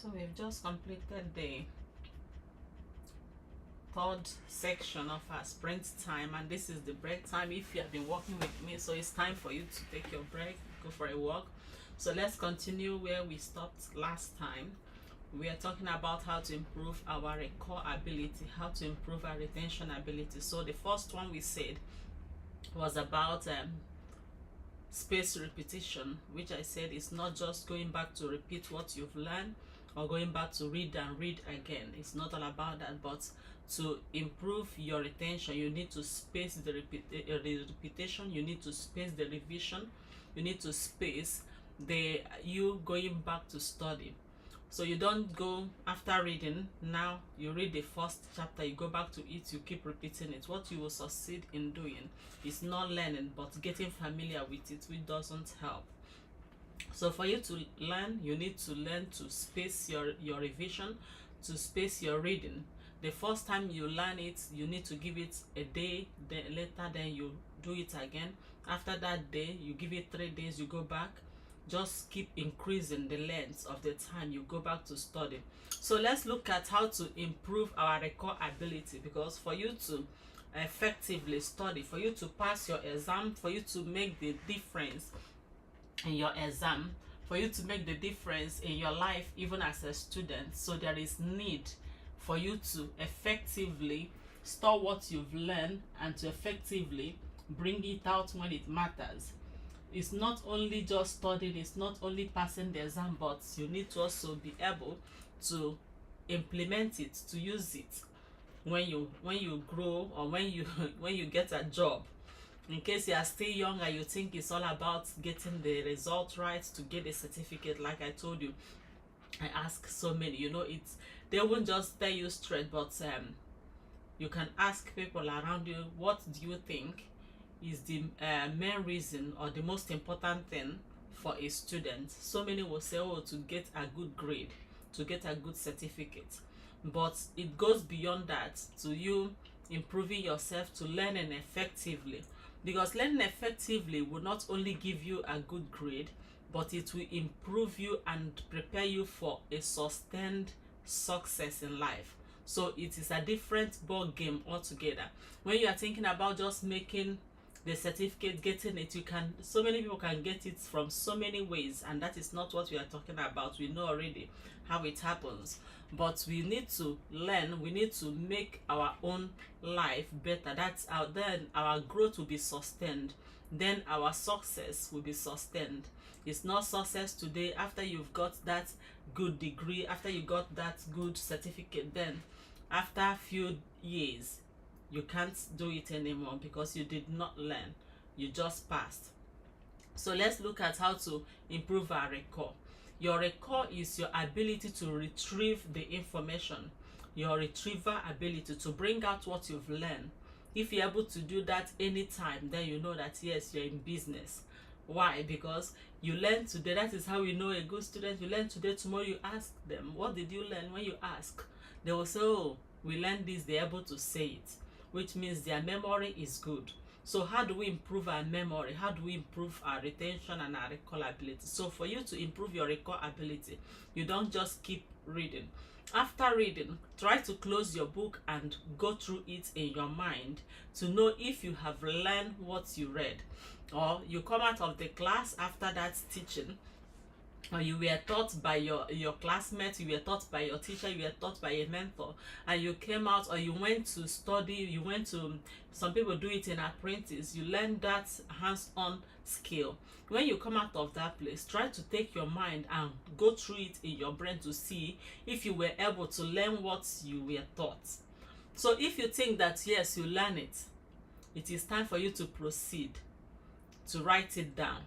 So we've just completed the third section of our sprint time, and this is the break time if you have been working with me. So it's time for you to take your break, go for a walk. So let's continue where we stopped last time. We are talking about how to improve our recall ability, how to improve our retention ability. So the first one we said was about space repetition, which I said is not just going back to repeat what you've learned or going back to read and read again. It's not all about that, but to improve your retention, you need to space the repetition, you need to space the revision, you need to space the you going back to study. So you don't go after reading, now you read the first chapter, you go back to it, you keep repeating it. What you will succeed in doing is not learning but getting familiar with it, which doesn't help. So for you to learn, you need to learn to space your revision, to space your reading. The first time you learn it, you need to give it a day, then later then you do it again. After that day, you give it 3 days, you go back. Just keep increasing the length of the time you go back to study. So let's look at how to improve our recall ability, because for you to effectively study, for you to pass your exam, for you to make the difference in your exam, for you to make the difference in your life even as a student, so there is need for you to effectively store what you've learned and to effectively bring it out when it matters. It's not only just studying, it's not only passing the exam, but you need to also be able to implement it, to use it when you grow, or when you get a job. In case you are still young and you think it's all about getting the result right to get a certificate, like I told you, I ask so many, they won't just tell you straight, but you can ask people around you, what do you think is the main reason or the most important thing for a student? So many will say, oh, to get a good grade, to get a good certificate. But it goes beyond that, to you improving yourself, to learning effectively. Because learning effectively will not only give you a good grade, but it will improve you and prepare you for a sustained success in life. So it is a different ball game altogether. When you are thinking about just making the certificate, getting it, so many people can get it from so many ways, and that is not what we are talking about. We know already how it happens, but we need to learn, we need to make our own life better. Then our growth will be sustained, then our success will be sustained. It's not success today after you've got that good degree, after you got that good certificate, then after a few years you can't do it anymore because you did not learn, you just passed. So let's look at how to improve our recall. Your recall is your ability to retrieve the information, your retrieval ability to bring out what you've learned. If you're able to do that anytime, then you know that yes, you're in business. Why? Because you learn today. That is how we know a good student. You learn today, tomorrow you ask them, what did you learn? When you ask, they will say, oh, we learned this. They're able to say it, which means their memory is good. So how do we improve our memory? How do we improve our retention and our recall ability? So for you to improve your recall ability, you don't just keep reading. After reading, try to close your book and go through it in your mind to know if you have learned what you read. Or you come out of the class after that teaching, or you were taught by your classmates, you were taught by your teacher, you were taught by a mentor, and you came out, or you went to study, you went to, some people do it in apprentice, you learn that hands-on skill. When you come out of that place, try to take your mind and go through it in your brain to see if you were able to learn what you were taught. So if you think that yes, you learn it, it is time for you to proceed to write it down.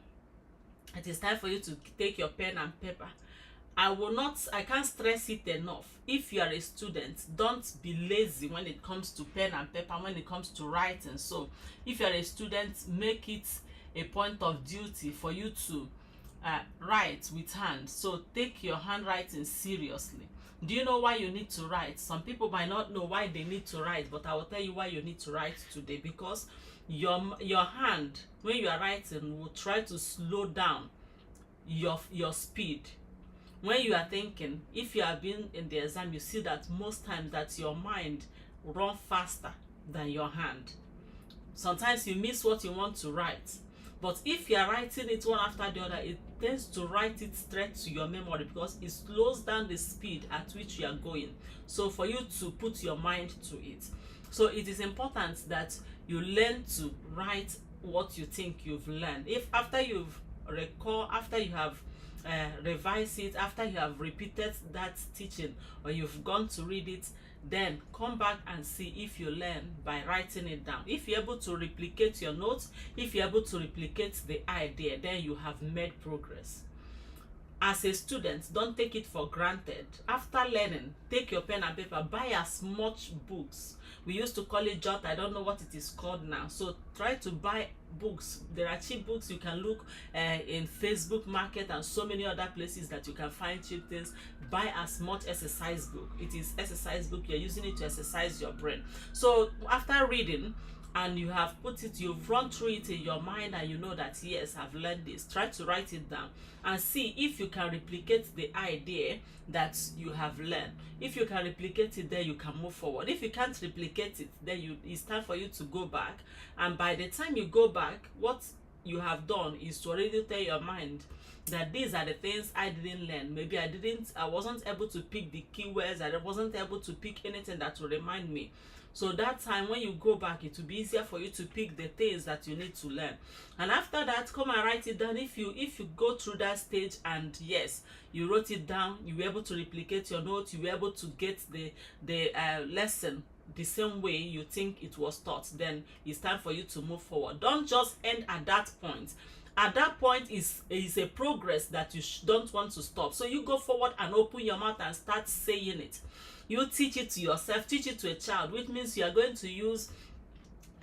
It is time for you to take your pen and paper. I can't stress it enough. If you are a student, don't be lazy when it comes to pen and paper, when it comes to writing. So if you are a student, make it a point of duty for you to write with hand. So take your handwriting seriously. Do you know why you need to write? Some people might not know why they need to write, but I will tell you why you need to write today. Because your hand, when you are writing, will try to slow down your speed. when you are thinking, if you have been in the exam, you see that most times that your mind run faster than your hand. Sometimes you miss what you want to write, but if you are writing it one after the other, it tends to write it straight to your memory because it slows down the speed at which you are going, so for you to put your mind to it. So it is important that you learn to write what you think you've learned. If after you've recall, after you have revised it, after you have repeated that teaching, or you've gone to read it, then come back and see if you learn by writing it down. If you're able to replicate your notes, if you're able to replicate the idea, then you have made progress. As a student, don't take it for granted. After learning, take your pen and paper, buy as much books. We used to call it jot, I don't know what it is called now. So try to buy books. There are cheap books. You can look in Facebook Market and so many other places that you can find cheap things. Buy as much exercise book. It is exercise book. You're using it to exercise your brain. So after reading, and you have put it, you've run through it in your mind, and you know that yes, I've learned this. Try to write it down and see if you can replicate the idea that you have learned. If you can replicate it, then you can move forward. If you can't replicate it, then it's time for you to go back, and by the time you go back, what you have done is to already tell your mind that these are the things I didn't learn. Maybe I wasn't able to pick the keywords, I wasn't able to pick anything that will remind me. So that time when you go back, it will be easier for you to pick the things that you need to learn. And after that, come and write it down. If you go through that stage and yes, you wrote it down, you were able to replicate your notes, you were able to get the lesson the same way you think it was taught, then it's time for you to move forward. Don't just end at that point. At that point is a progress that you don't want to stop. So you go forward and open your mouth and start saying it. You teach it to yourself, teach it to a child, which means you are going to use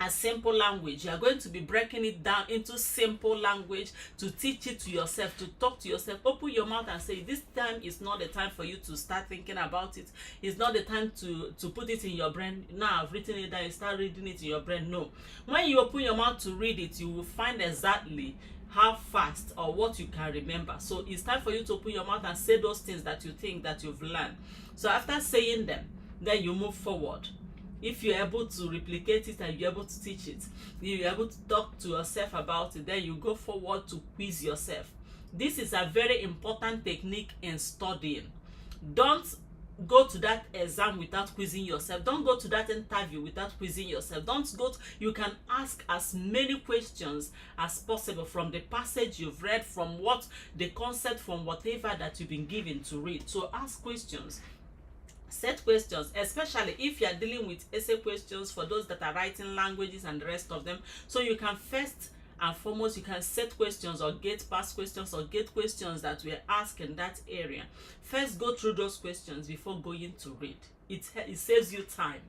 a simple language. You are going to be breaking it down into simple language to teach it to yourself, to talk to yourself. Open your mouth and say, this time is not the time for you to start thinking about it. It's not the time to put it in your brain. Now I've written it down, you start reading it in your brain. No. When you open your mouth to read it, you will find exactly how fast or what you can remember. So it's time for you to open your mouth and say those things that you think that you've learned. So after saying them, then you move forward. If you're able to replicate it and you're able to teach it, you're able to talk to yourself about it, then you go forward to quiz yourself. This is a very important technique in studying. Don't go to that exam without quizzing yourself. Don't go to that interview without quizzing yourself. You can ask as many questions as possible from the passage you've read, from what the concept, from whatever that you've been given to read. So ask questions. Set questions, especially if you are dealing with essay questions for those that are writing languages and the rest of them. So you can first and foremost, you can set questions or get past questions or get questions that were asked in that area. First, go through those questions before going to read. It saves you time.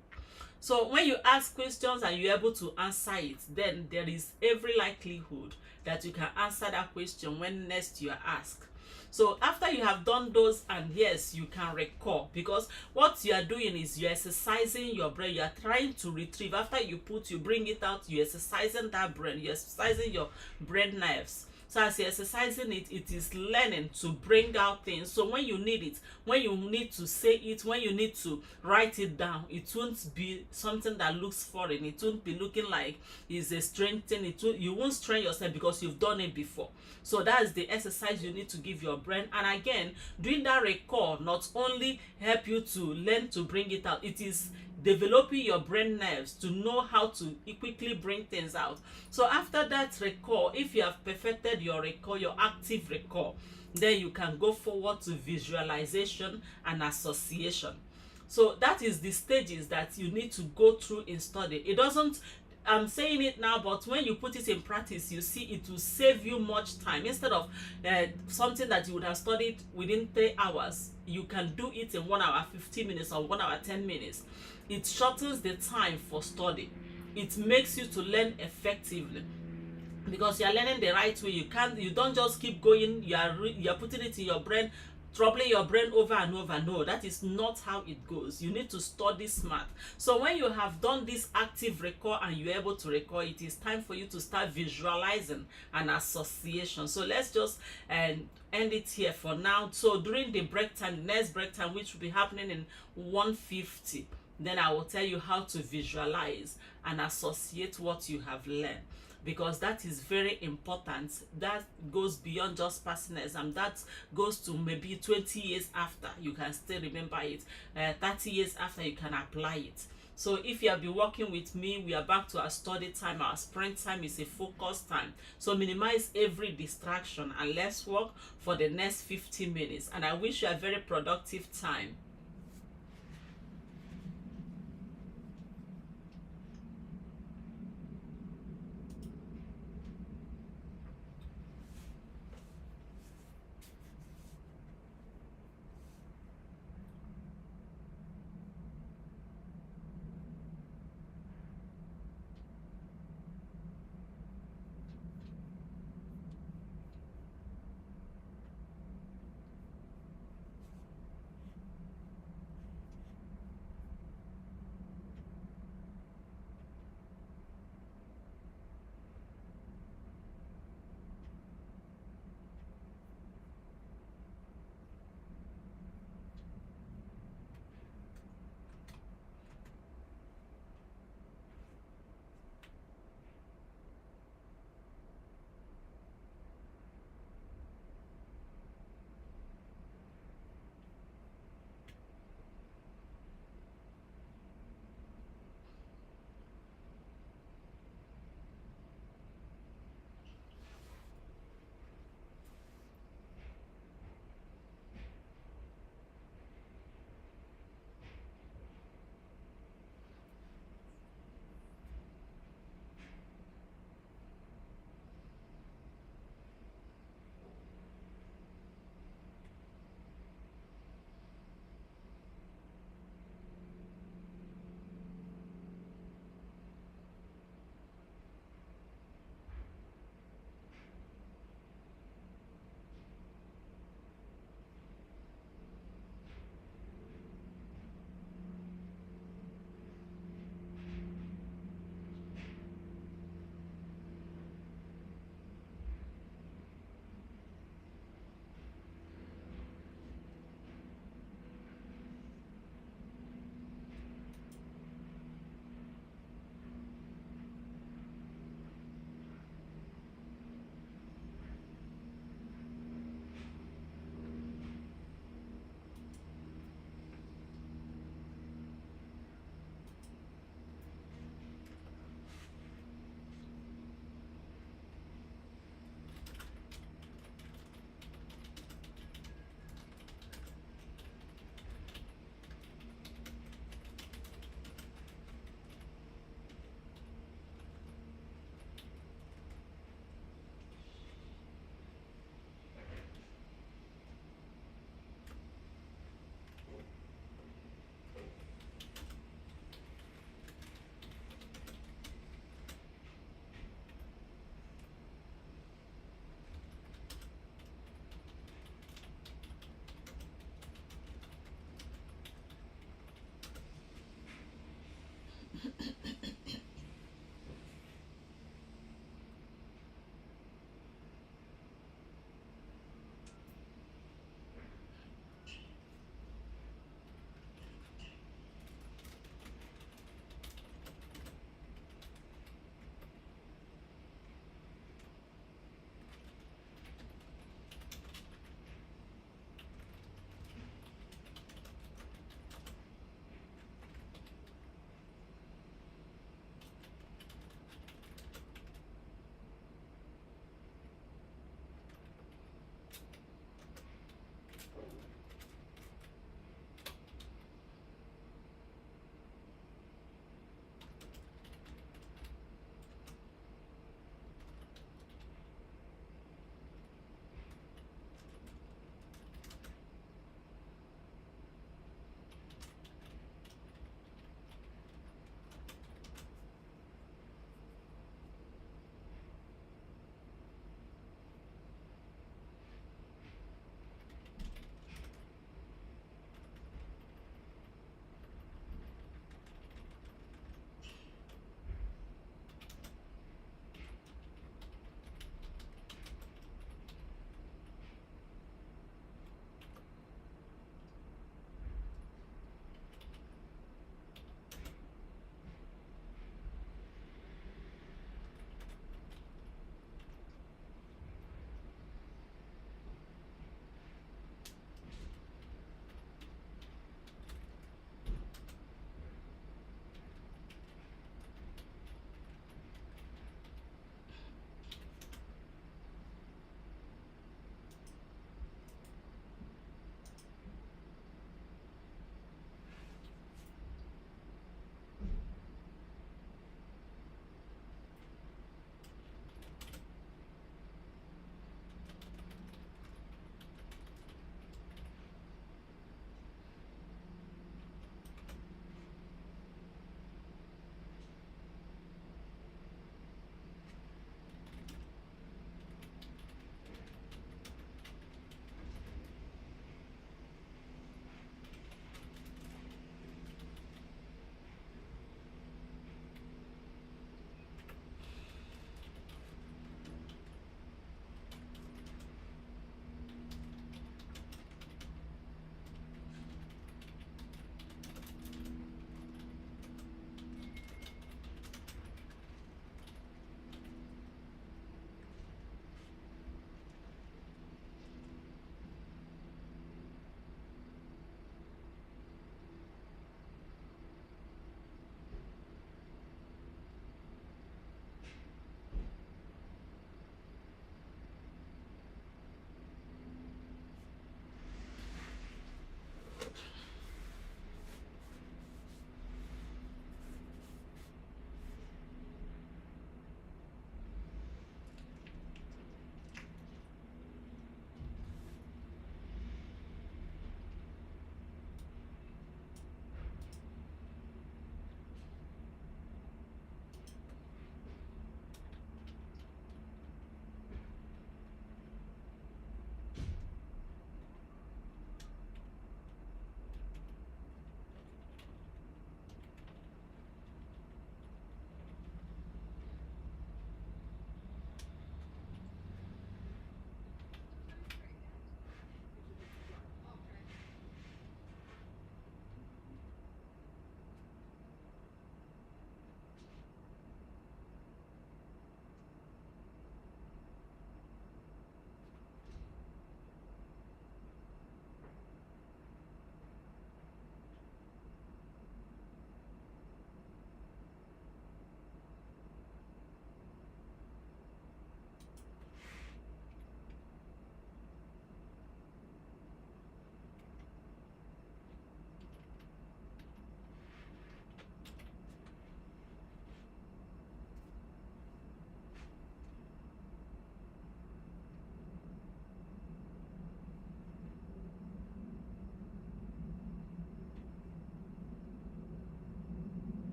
So when you ask questions and you're able to answer it, then there is every likelihood that you can answer that question when next you are asked. So after you have done those, and yes, you can recall, because what you are doing is you're exercising your brain. You are trying to retrieve. After you bring it out, you're exercising that brain. You're exercising your brain nerves. So as you're exercising it, it is learning to bring out things. So when you need it, when you need to say it, when you need to write it down, it won't be something that looks foreign. It won't be looking like it's a strange thing. You won't strain yourself because you've done it before. So that is the exercise you need to give your brain. And again, doing that recall not only help you to learn to bring it out, it is developing your brain nerves to know how to quickly bring things out. So after that recall, if you have perfected your recall, your active recall, then you can go forward to visualization and association. So that is the stages that you need to go through in study. It doesn't, I'm saying it now, but when you put it in practice, you see it will save you much time. Instead of something that you would have studied within 3 hours, you can do it in 1 hour 15 minutes or 1 hour 10 minutes. It shortens the time for study. It makes you to learn effectively because you are learning the right way. You don't just keep going. You are putting it in your brain troubling your brain over and over. No, that is not how it goes. You need to study smart. So when you have done this active recall and you're able to recall, it is time for you to start visualizing an association. So let's just end it here for now. So during the break time, the next break time, which will be happening in 1:50, then I will tell you how to visualize and associate what you have learned, because that is very important. That goes beyond just passing exam. That goes to maybe 20 years after, you can still remember it. 30 years after, you can apply it. So if you have been working with me, we are back to our study time. Our sprint time is a focus time. So minimize every distraction and let's work for the next 15 minutes. And I wish you a very productive time.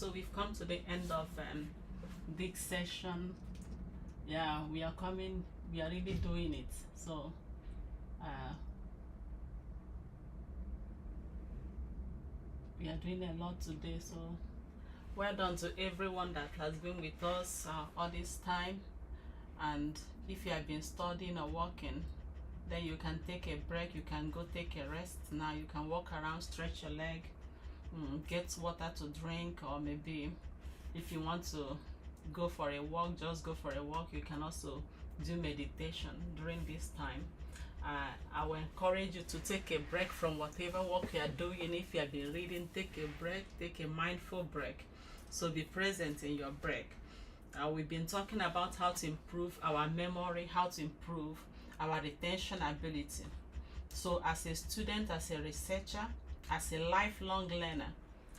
so we've come to the end of this session. Yeah, we are really doing it. So we are doing a lot today. So well done to everyone that has been with us all this time. And if you have been studying or working, then you can take a break. You can go take a rest now. You can walk around, stretch your leg, get water to drink, or maybe if you want to go for a walk, just go for a walk. You can also do meditation during this time. I will encourage you to take a break from whatever work you are doing. If you have been reading, take a break, take a mindful break. So be present in your break. We've been talking about how to improve our memory, how to improve our retention ability. So as a student, as a researcher, as a lifelong learner,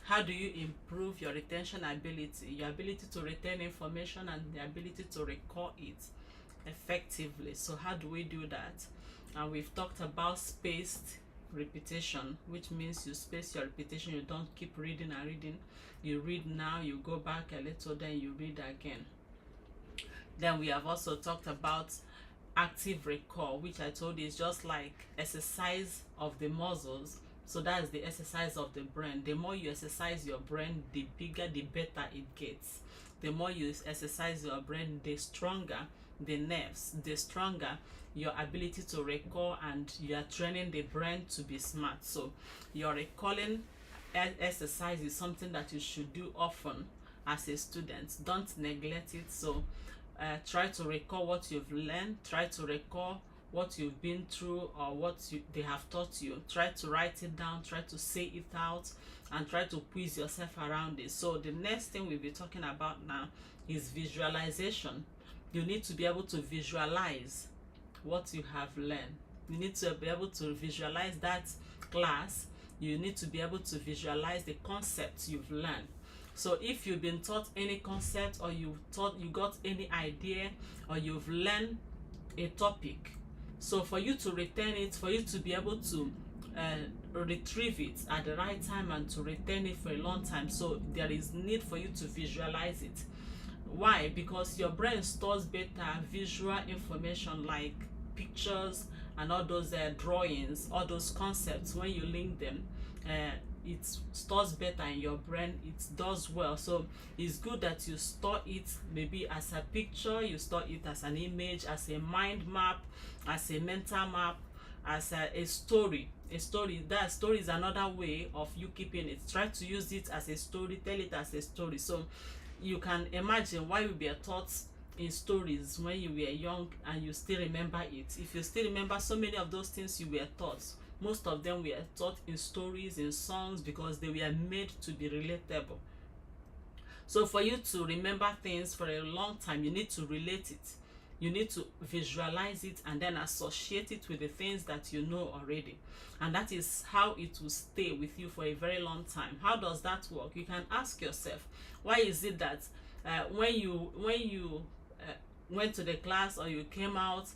how do you improve your retention ability, your ability to retain information and the ability to recall it effectively? So how do we do that? And we've talked about spaced repetition, which means you space your repetition. You don't keep reading and reading. You read now, you go back a little, then you read again. Then we have also talked about active recall, which I told you is just like exercise of the muscles. So that's the exercise of the brain. The more you exercise your brain, the bigger, the better it gets. The more you exercise your brain, the stronger the nerves, the stronger your ability to recall, and you are training the brain to be smart. So your recalling exercise is something that you should do often as a student. Don't neglect it. So try to recall what you've learned. Try to recall what you've been through or what they have taught you. Try to write it down. Try to say it out, and try to quiz yourself around it. So the next thing we'll be talking about now is visualization. You need to be able to visualize what you have learned. You need to be able to visualize that class. You need to be able to visualize the concepts you've learned. So if you've been taught any concept, or you got any idea, or you've learned a topic, so for you to retain it, for you to be able to retrieve it at the right time and to retain it for a long time, so there is need for you to visualize it. Why? Because your brain stores better visual information like pictures and all those drawings, all those concepts. When you link them, it stores better in your brain. It does well. So it's good that you store it maybe as a picture, you store it as an image, as a mind map, as a mental map, as a story. That story is another way of you keeping it. Try to use it as a story, tell it as a story. So you can imagine why we were taught in stories when you were young and you still remember it. If you still remember so many of those things you were taught, most of them were taught in stories, in songs, because they were made to be relatable. So for you to remember things for a long time, you need to relate it. You need to visualize it and then associate it with the things that you know already. And that is how it will stay with you for a very long time. How does that work? You can ask yourself, why is it that when you went to the class or you came out,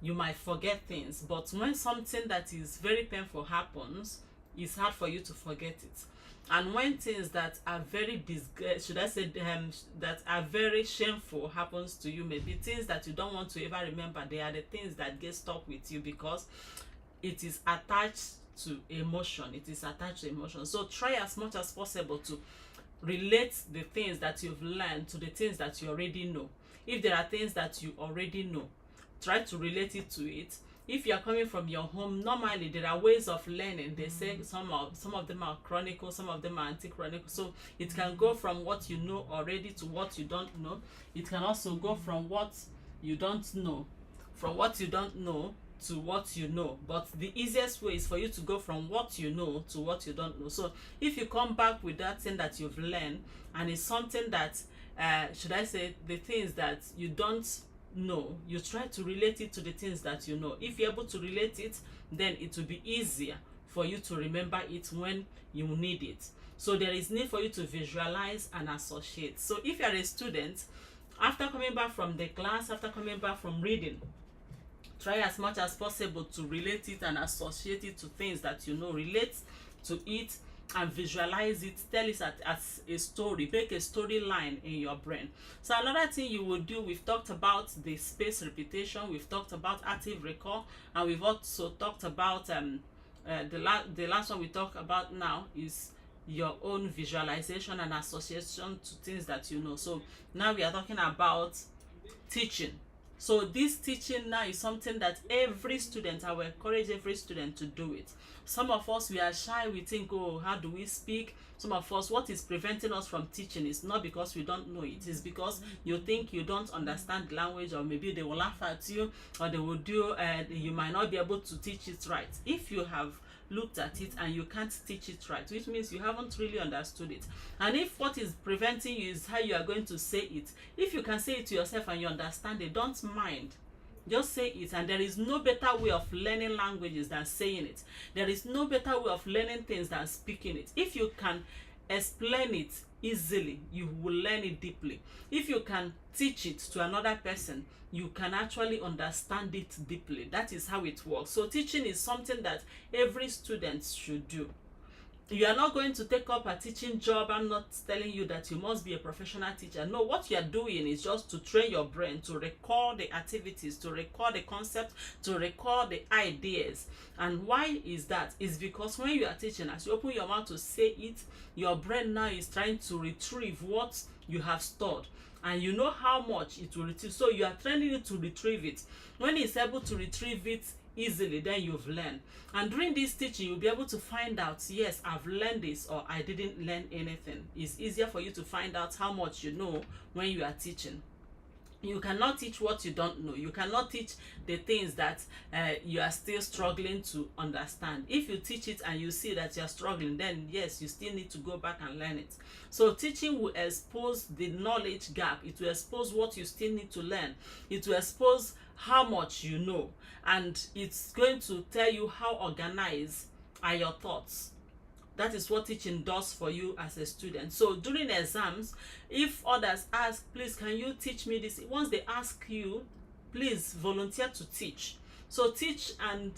you might forget things, but when something that is very painful happens, it's hard for you to forget it. And when things that are very that are very shameful happens to you, maybe things that you don't want to ever remember, they are the things that get stuck with you because it is attached to emotion. It is attached to emotion. So try as much as possible to relate the things that you've learned to the things that you already know. If there are things that you already know, try to relate it to it. If you are coming from your home, normally there are ways of learning. They say some of them are chronicle, some of them are anti-chronicle. So it can go from what you know already to what you don't know. It can also go from what you don't know, to what you know. But the easiest way is for you to go from what you know to what you don't know. So if you come back with that thing that you've learned, and it's something that the things that you don't know, you try to relate it to the things that you know. If you're able to relate it, then it will be easier for you to remember it when you need it. So there is need for you to visualize and associate. So if you're a student, after coming back from the class, after coming back from reading, try as much as possible to relate it and associate it to things that you know. Relate to it and visualize it, tell it as a story, make a storyline in your brain. So another thing you will do, we've talked about the spaced repetition, we've talked about active recall, and we've also talked about the last one we talk about now is your own visualization and association to things that you know. So now we are talking about teaching. So this teaching now is something that every student, I will encourage every student to do it. Some of us, we are shy, we think, oh, how do we speak? Some of us, what is preventing us from teaching is not because we don't know it, it's because you think you don't understand the language, or maybe they will laugh at you, or they will do, you might not be able to teach it right. If you have looked at it and you can't teach it right, which means you haven't really understood it. And if what is preventing you is how you are going to say it, if you can say it to yourself and you understand it, don't mind, just say it. And there is no better way of learning languages than saying it. There is no better way of learning things than speaking it. If you can explain it easily, you will learn it deeply. If you can teach it to another person, you can actually understand it deeply. That is how it works. So teaching is something that every student should do. You are not going to take up a teaching job. I'm not telling you that you must be a professional teacher. No, what you are doing is just to train your brain to recall the activities, to recall the concept, to recall the ideas. And why is that? It's because when you are teaching, as you open your mouth to say it, your brain now is trying to retrieve what you have stored. And you know how much it will retrieve. So you are training it to retrieve it. When it's able to retrieve it easily, then you've learned. And during this teaching, you'll be able to find out, yes, I've learned this, or I didn't learn anything. It's easier for you to find out how much you know when you are teaching. You cannot teach what you don't know. You cannot teach the things that you are still struggling to understand. If you teach it and you see that you are struggling, then yes, you still need to go back and learn it. So teaching will expose the knowledge gap. It will expose what you still need to learn. It will expose how much you know. And it's going to tell you how organized are your thoughts. That is what teaching does for you as a student. So during exams, if others ask, please, can you teach me this? Once they ask you, please volunteer to teach. So teach and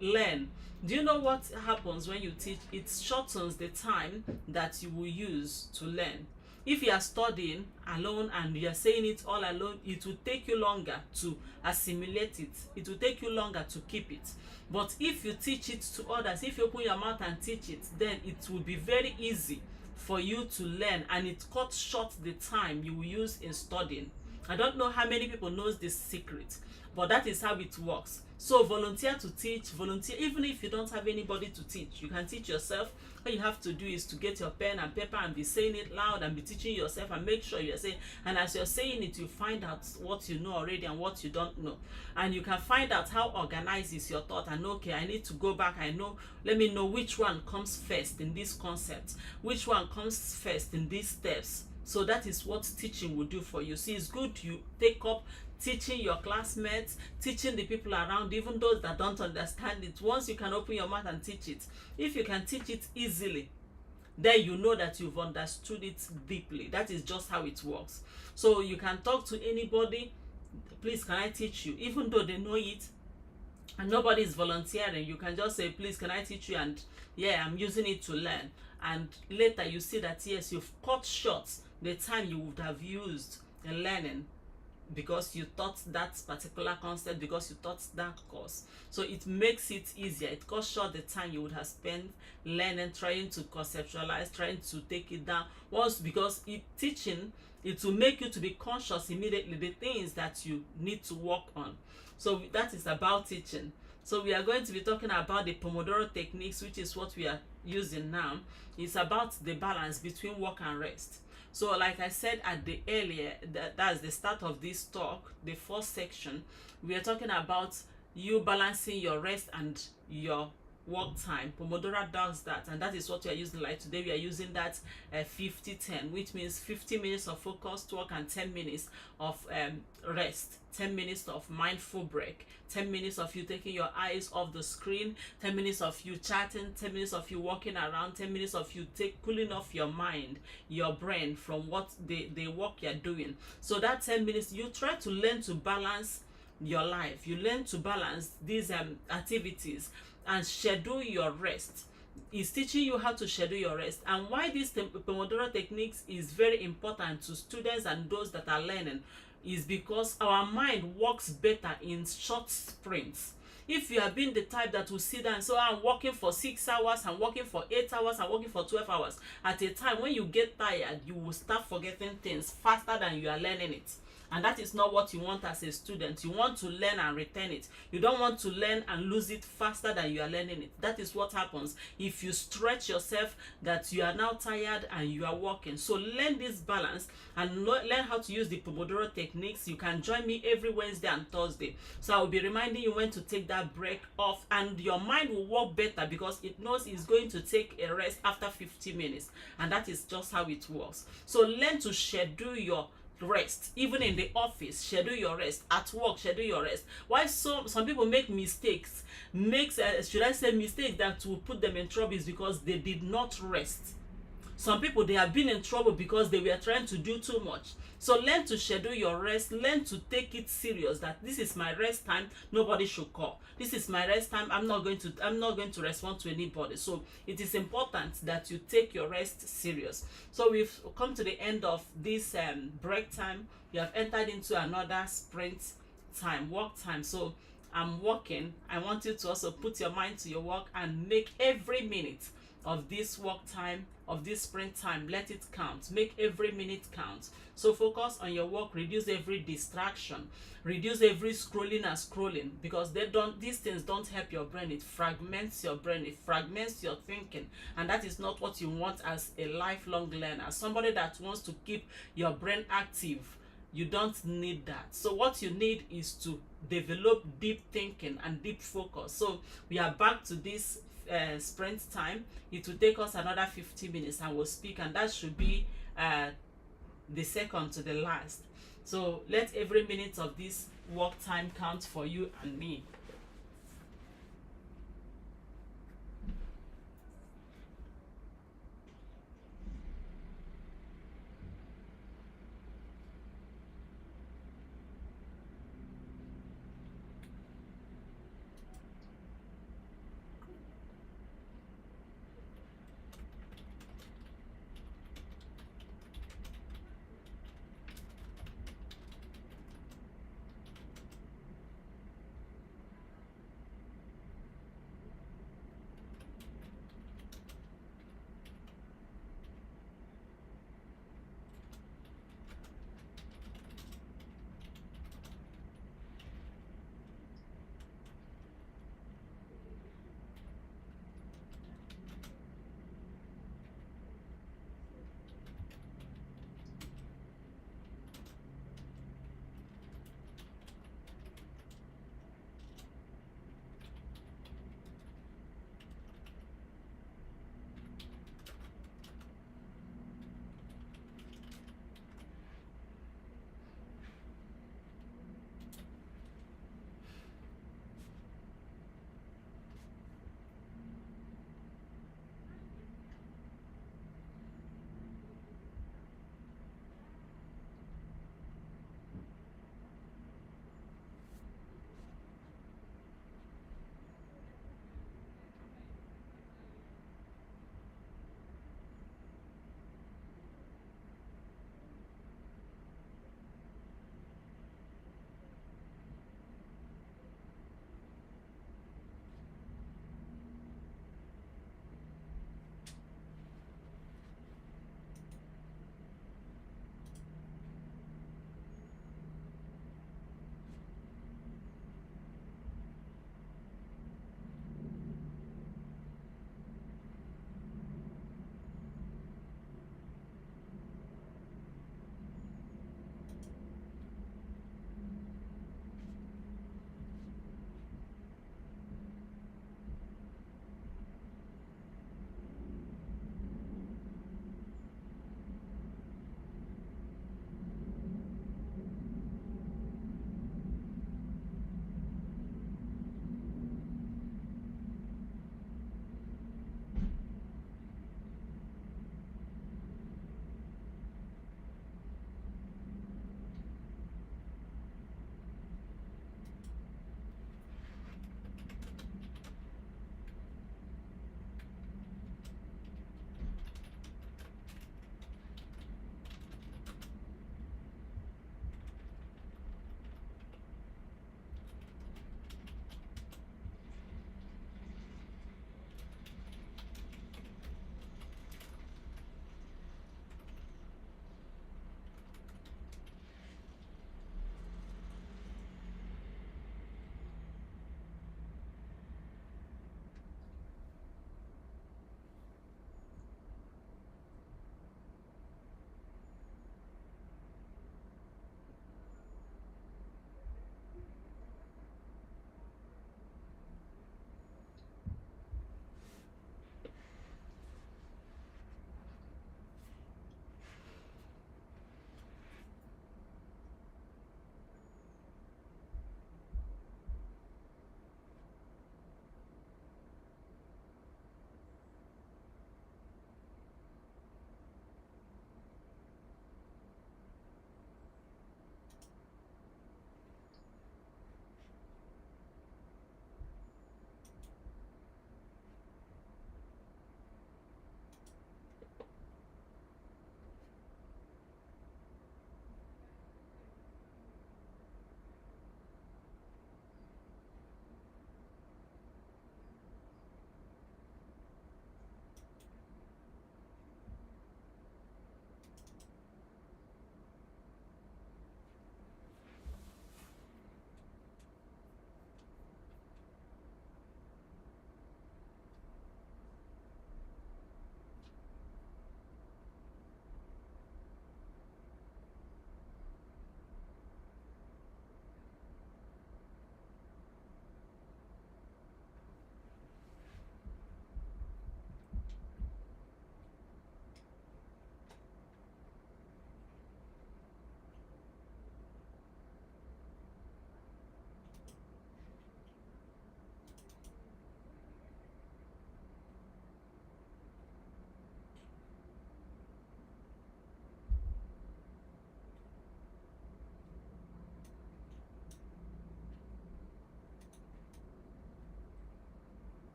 learn. Do you know what happens when you teach? It shortens the time that you will use to learn. If you are studying alone and you are saying it all alone, it will take you longer to assimilate it. It will take you longer to keep it. But if you teach it to others, if you open your mouth and teach it, then it will be very easy for you to learn, and it cuts short the time you will use in studying. I don't know how many people knows this secret, but that is how it works. So volunteer to teach, volunteer even if you don't have anybody to teach. You can teach yourself. All you have to do is to get your pen and paper and be saying it loud and be teaching yourself, and make sure you're saying, and as you're saying it, you find out what you know already and what you don't know. And you can find out how organized is your thought, and okay, I need to go back, I know, let me know which one comes first in this concept, which one comes first in these steps. So that is what teaching will do for you. See, it's good you take up teaching your classmates, teaching the people around, even those that don't understand it. Once you can open your mouth and teach it, if you can teach it easily, then you know that you've understood it deeply. That is just how it works. So you can talk to anybody, please, can I teach you? Even though they know it and nobody is volunteering, you can just say, please, can I teach you? And yeah, I'm using it to learn. And later you see that yes, you've cut short the time you would have used in learning, because you taught that particular concept, because you taught that course. So it makes it easier. It cuts short the time you would have spent learning, trying to conceptualize, trying to take it down. Once, because teaching, it will make you to be conscious immediately the things that you need to work on. So that is about teaching. So we are going to be talking about the Pomodoro techniques, which is what we are using now. It's about the balance between work and rest. So like I said at the earlier, that's the start of this talk, the first section, we are talking about you balancing your rest and your work time. Pomodoro does that, and that is what we are using. Like today we are using that 50-10, which means 50 minutes of focused work and 10 minutes of rest, 10 minutes of mindful break, 10 minutes of you taking your eyes off the screen, 10 minutes of you chatting, 10 minutes of you walking around, 10 minutes of you cooling off your mind, your brain from what the work you're doing. So that 10 minutes, you try to learn to balance your life. You learn to balance these activities and schedule your rest. is teaching you how to schedule your rest. And why this Pomodoro techniques is very important to students and those that are learning is because our mind works better in short sprints. If you have been the type that will sit down and say, I'm working for 6 hours, I'm working for 8 hours, I'm working for 12 hours, at a time when you get tired, you will start forgetting things faster than you are learning it. And that is not what you want as a student. You want to learn and retain it. You don't want to learn and lose it faster than you are learning it. That is what happens if you stretch yourself, that you are now tired and you are working. So learn this balance and learn how to use the Pomodoro techniques. You can join me every Wednesday and Thursday. So I will be reminding you when to take that break off, and your mind will work better because it knows it's going to take a rest after 50 minutes. And that is just how it works. So learn to schedule your rest. Even in the office, schedule your rest. At work, schedule your rest. Why some people make mistakes, should I say mistakes that will put them in trouble, is because they did not rest. Some people, they have been in trouble because they were trying to do too much. So learn to schedule your rest. Learn to take it serious, that this is my rest time, nobody should call. This is my rest time, I'm not going to respond to anybody. So it is important that you take your rest serious. So we've come to the end of this break time. We have entered into another sprint time, work time. So I'm working. I want you to also put your mind to your work and make every minute of this work time, of this sprint time, let it count. Make every minute count. So focus on your work, reduce every distraction, reduce every scrolling, because these things don't help your brain. It fragments your brain, it fragments your thinking, and that is not what you want as a lifelong learner. Somebody that wants to keep your brain active, you don't need that. So what you need is to develop deep thinking and deep focus. So we are back to this sprint time. It will take us another 50 minutes and we'll speak, and that should be the second to the last. So let every minute of this work time count for you and me.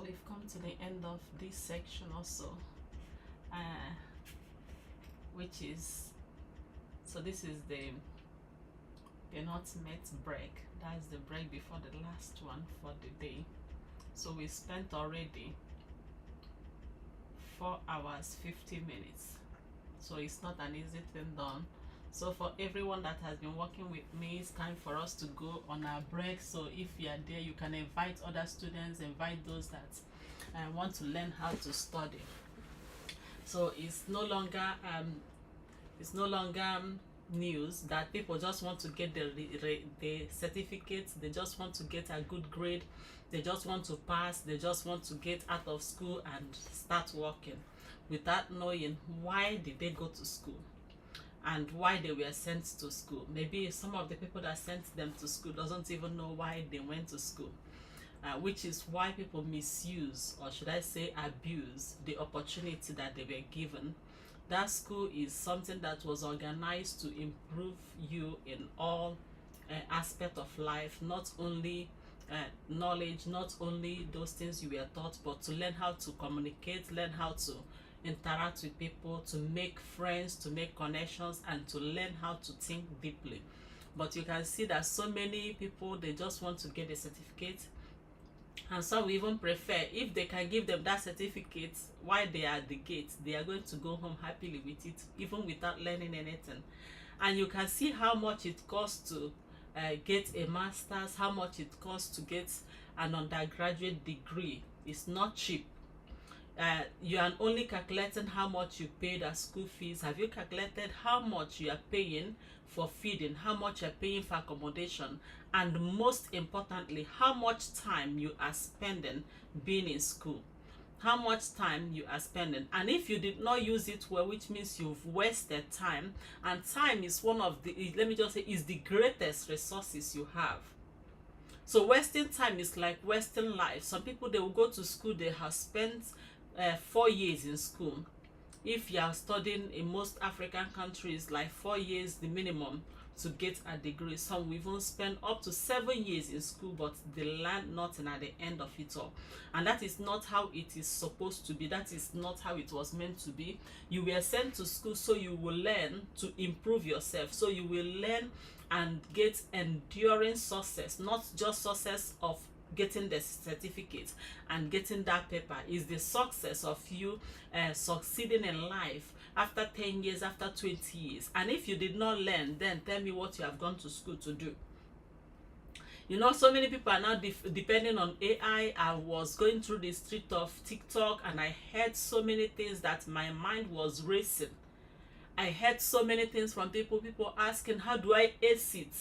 So we've come to the end of this section also, uh, which is, so this is the penultimate break. That's the break before the last one for the day. So we spent already 4 hours 50 minutes. So it's not an easy thing done. So for everyone that has been working with me, it's time for us to go on our break. So if you are there, you can invite other students, invite those that want to learn how to study. So it's no longer news that people just want to get the certificates. They just want to get a good grade. They just want to pass. They just want to get out of school and start working without knowing why did they go to school and why they were sent to school. Maybe some of the people that sent them to school doesn't even know why they went to school, which is why people misuse, or should I say abuse, the opportunity that they were given. That school is something that was organized to improve you in all aspects of life, not only knowledge, not only those things you were taught, but to learn how to communicate, learn how to interact with people, to make friends, to make connections, and to learn how to think deeply. But you can see that so many people, they just want to get a certificate, and some will even prefer, if they can give them that certificate while they are at the gate, they are going to go home happily with it, even without learning anything. And you can see how much it costs to get a master's, how much it costs to get an undergraduate degree. It's not cheap. You are only calculating how much you paid as school fees. Have you calculated how much you are paying for feeding, how much you are paying for accommodation, and most importantly, how much time you are spending being in school? How much time you are spending? And if you did not use it well, which means you've wasted time, and time is one of the, let me just say, is the greatest resources you have. So wasting time is like wasting life. Some people, they will go to school, they have spent 4 years in school. If you are studying in most African countries, like 4 years the minimum to get a degree. Some will even spend up to 7 years in school, but they learn nothing at the end of it all. And that is not how it is supposed to be. That is not how it was meant to be. You were sent to school so you will learn to improve yourself, so you will learn and get enduring success, not just success of getting the certificate and getting that paper. Is the success of you succeeding in life after 10 years, after 20 years. And if you did not learn, then tell me what you have gone to school to do. You know, so many people are now depending on AI. I was going through the street of TikTok and I heard so many things that my mind was racing. I heard so many things from people asking, how do I ace it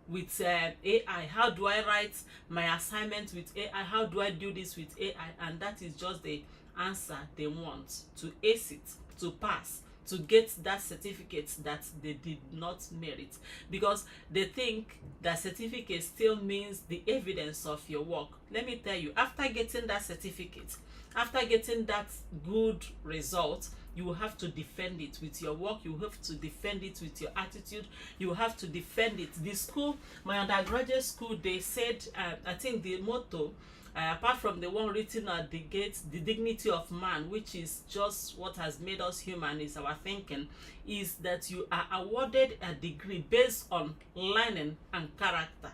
with AI? How do I write my assignment with AI? How do I do this with AI? And that is just the answer they want: to ace it, to pass, to get that certificate that they did not merit, because they think that certificate still means the evidence of your work. Let me tell you, after getting that certificate, after getting that good result, you will have to defend it with your work. You have to defend it with your attitude. You have to defend it. The school, my undergraduate school, they said, I think the motto, apart from the one written at the gate, the dignity of man, which is just what has made us human, is our thinking, is that you are awarded a degree based on learning and character.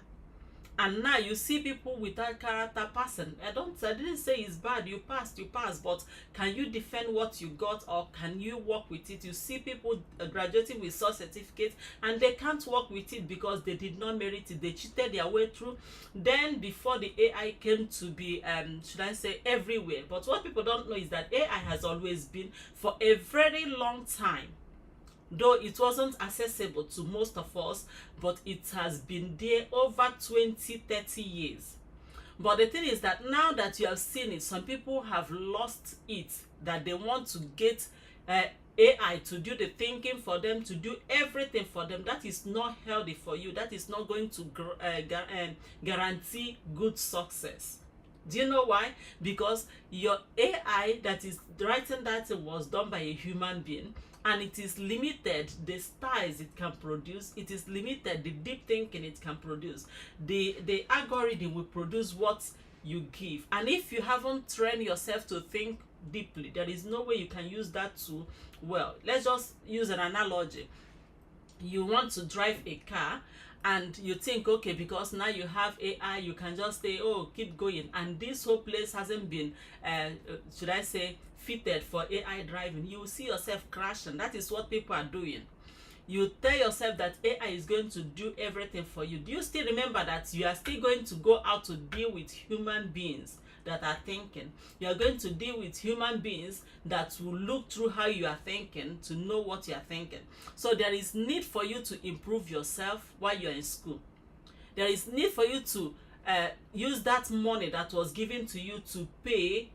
And now you see people without character passing. I didn't say it's bad. You passed, but can you defend what you got, or can you work with it? You see people graduating with such certificates and they can't work with it because they did not merit it. They cheated their way through. Then before the AI came to be, should I say, everywhere. But what people don't know is that AI has always been for a very long time. Though it wasn't accessible to most of us, but it has been there over 20-30 years. But the thing is that now that you have seen it, some people have lost it, that they want to get AI to do the thinking for them, to do everything for them. That is not healthy for you. That is not going to guarantee good success. Do you know why? Because your AI that is writing that was done by a human being, and it is limited, the styles it can produce, it is limited, the deep thinking it can produce. The algorithm will produce what you give. And if you haven't trained yourself to think deeply, there is no way you can use that tool well. Let's just use an analogy. You want to drive a car and you think, okay, because now you have AI, you can just say, oh, keep going, and this whole place hasn't been should I say fitted for AI driving. You will see yourself crashing. That is what people are doing. You tell yourself that AI is going to do everything for you. Do you still remember that you are still going to go out to deal with human beings that are thinking? You are going to deal with human beings that will look through how you are thinking to know what you are thinking. So there is need for you to improve yourself while you are in school. There is need for you to use that money that was given to you to pay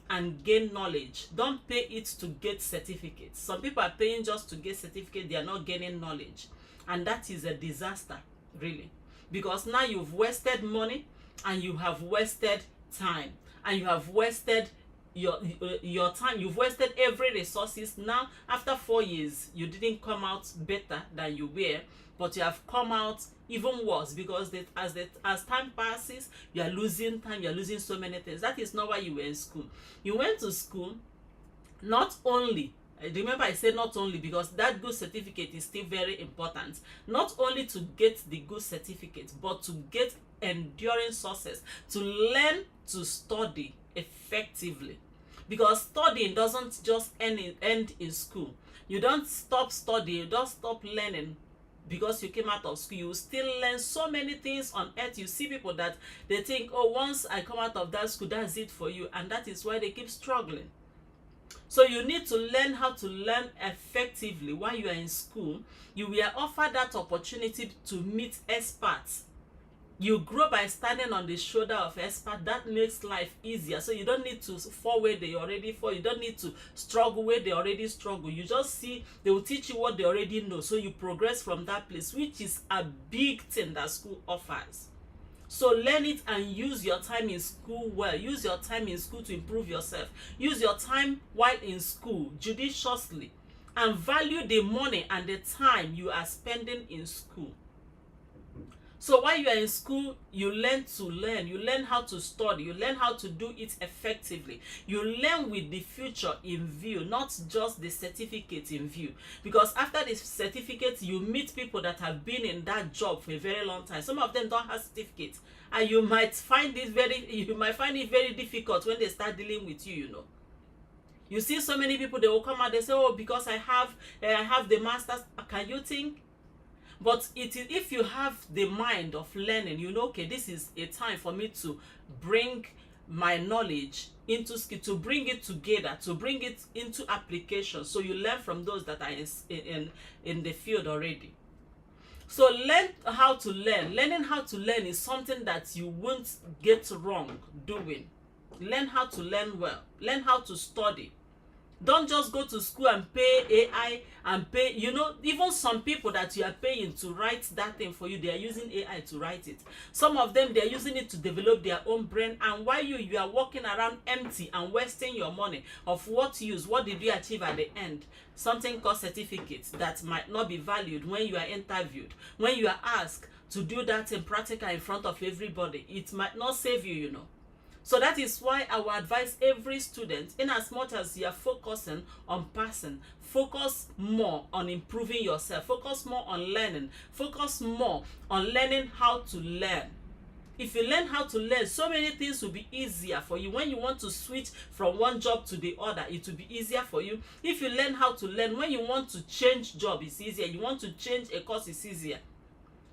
and gain knowledge. Don't pay it to get certificates. Some people are paying just to get certificate. They are not gaining knowledge, and that is a disaster, really, because now you've wasted money and you have wasted time, and you have wasted your time. You've wasted every resources. Now after 4 years you didn't come out better than you were, but you have come out even worse, because as time passes, you are losing time, you are losing so many things. That is not why you were in school. You went to school not only, remember I said not only, because that good certificate is still very important, not only to get the good certificate, but to get enduring success, to learn to study effectively. Because studying doesn't just end in school. You don't stop studying, you don't stop learning because you came out of school. You still learn so many things on earth. You see people that they think, oh, once I come out of that school, that's it for you, and that is why they keep struggling. So you need to learn how to learn effectively while you are in school. You will offer that opportunity to meet experts. You grow by standing on the shoulder of experts. That makes life easier. So you don't need to fall where they already fall. You don't need to struggle where they already struggle. You just see, they will teach you what they already know. So you progress from that place, which is a big thing that school offers. So learn it and use your time in school well. Use your time in school to improve yourself. Use your time while in school judiciously, and value the money and the time you are spending in school. So while you are in school, you learn to learn. You learn how to study. You learn how to do it effectively. You learn with the future in view, not just the certificate in view. Because after the certificate, you meet people that have been in that job for a very long time. Some of them don't have certificates, and you might find it very difficult when they start dealing with you. You know. You see so many people, they will come out, they say, oh, because I have the masters. Can you think? But it is, if you have the mind of learning, you know, okay, this is a time for me to bring my knowledge into skill, to bring it together, to bring it into application. So you learn from those that are in the field already. So learn how to learn. Learning how to learn is something that you won't get wrong doing. Learn how to learn well. Learn how to study. Don't just go to school and pay AI and pay, you know, even some people that you are paying to write that thing for you, they are using AI to write it. Some of them, they are using it to develop their own brain, and while you are walking around empty and wasting your money, of what use? What did you achieve at the end? Something called certificates that might not be valued when you are interviewed, when you are asked to do that in practical in front of everybody. It might not save you, you know. So that is why I will advise every student, in as much as you are focusing on passing, focus more on improving yourself, focus more on learning, focus more on learning how to learn. If you learn how to learn, so many things will be easier for you. When you want to switch from one job to the other, it will be easier for you. If you learn how to learn, when you want to change job, it's easier. You want to change a course, it's easier.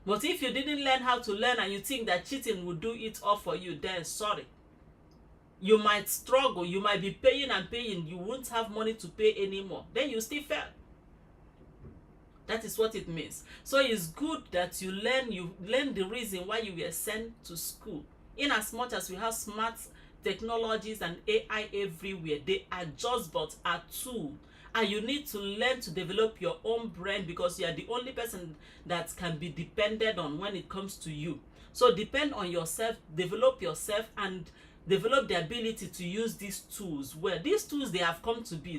But if you didn't learn how to learn and you think that cheating will do it all for you, then sorry. You might struggle, you might be paying and paying, you won't have money to pay anymore. Then you still fail. That is what it means. So it's good that you learn the reason why you were sent to school. In as much as we have smart technologies and AI everywhere, they are just but a tool. And you need to learn to develop your own brain, because you are the only person that can be depended on when it comes to you. So depend on yourself, develop yourself, and develop the ability to use these tools well. These tools, they have come to be.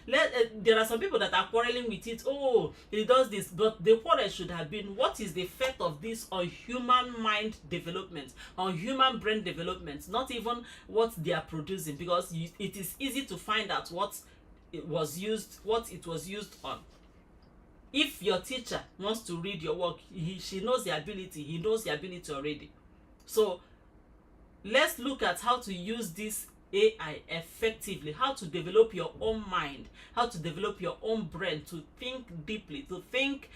There are some people that are quarreling with it. Oh, it does this, but the quarrel should have been, what is the effect of this on human mind development, on human brain development, not even what they are producing, because it is easy to find out what it was used on. If your teacher wants to read your work, she knows the ability, he knows the ability already. So let's look at how to use this AI effectively, how to develop your own mind, how to develop your own brain to think deeply, to think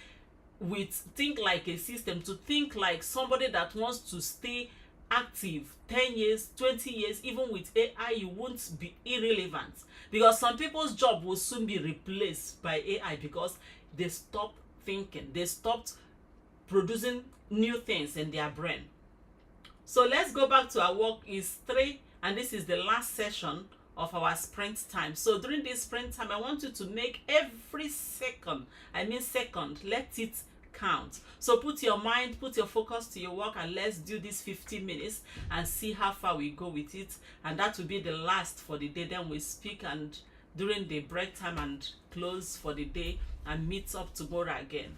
like a system, to think like somebody that wants to stay active 10 years, 20 years. Even with AI, you won't be irrelevant, because some people's job will soon be replaced by AI because they stopped thinking, they stopped producing new things in their brain. So let's go back to our work. Is 3, and this is the last session of our sprint time. So during this sprint time, I want you to make every second, let it count. So put your mind, put your focus to your work, and let's do this 15 minutes and see how far we go with it. And that will be the last for the day. Then we speak and during the break time and close for the day and meet up tomorrow again.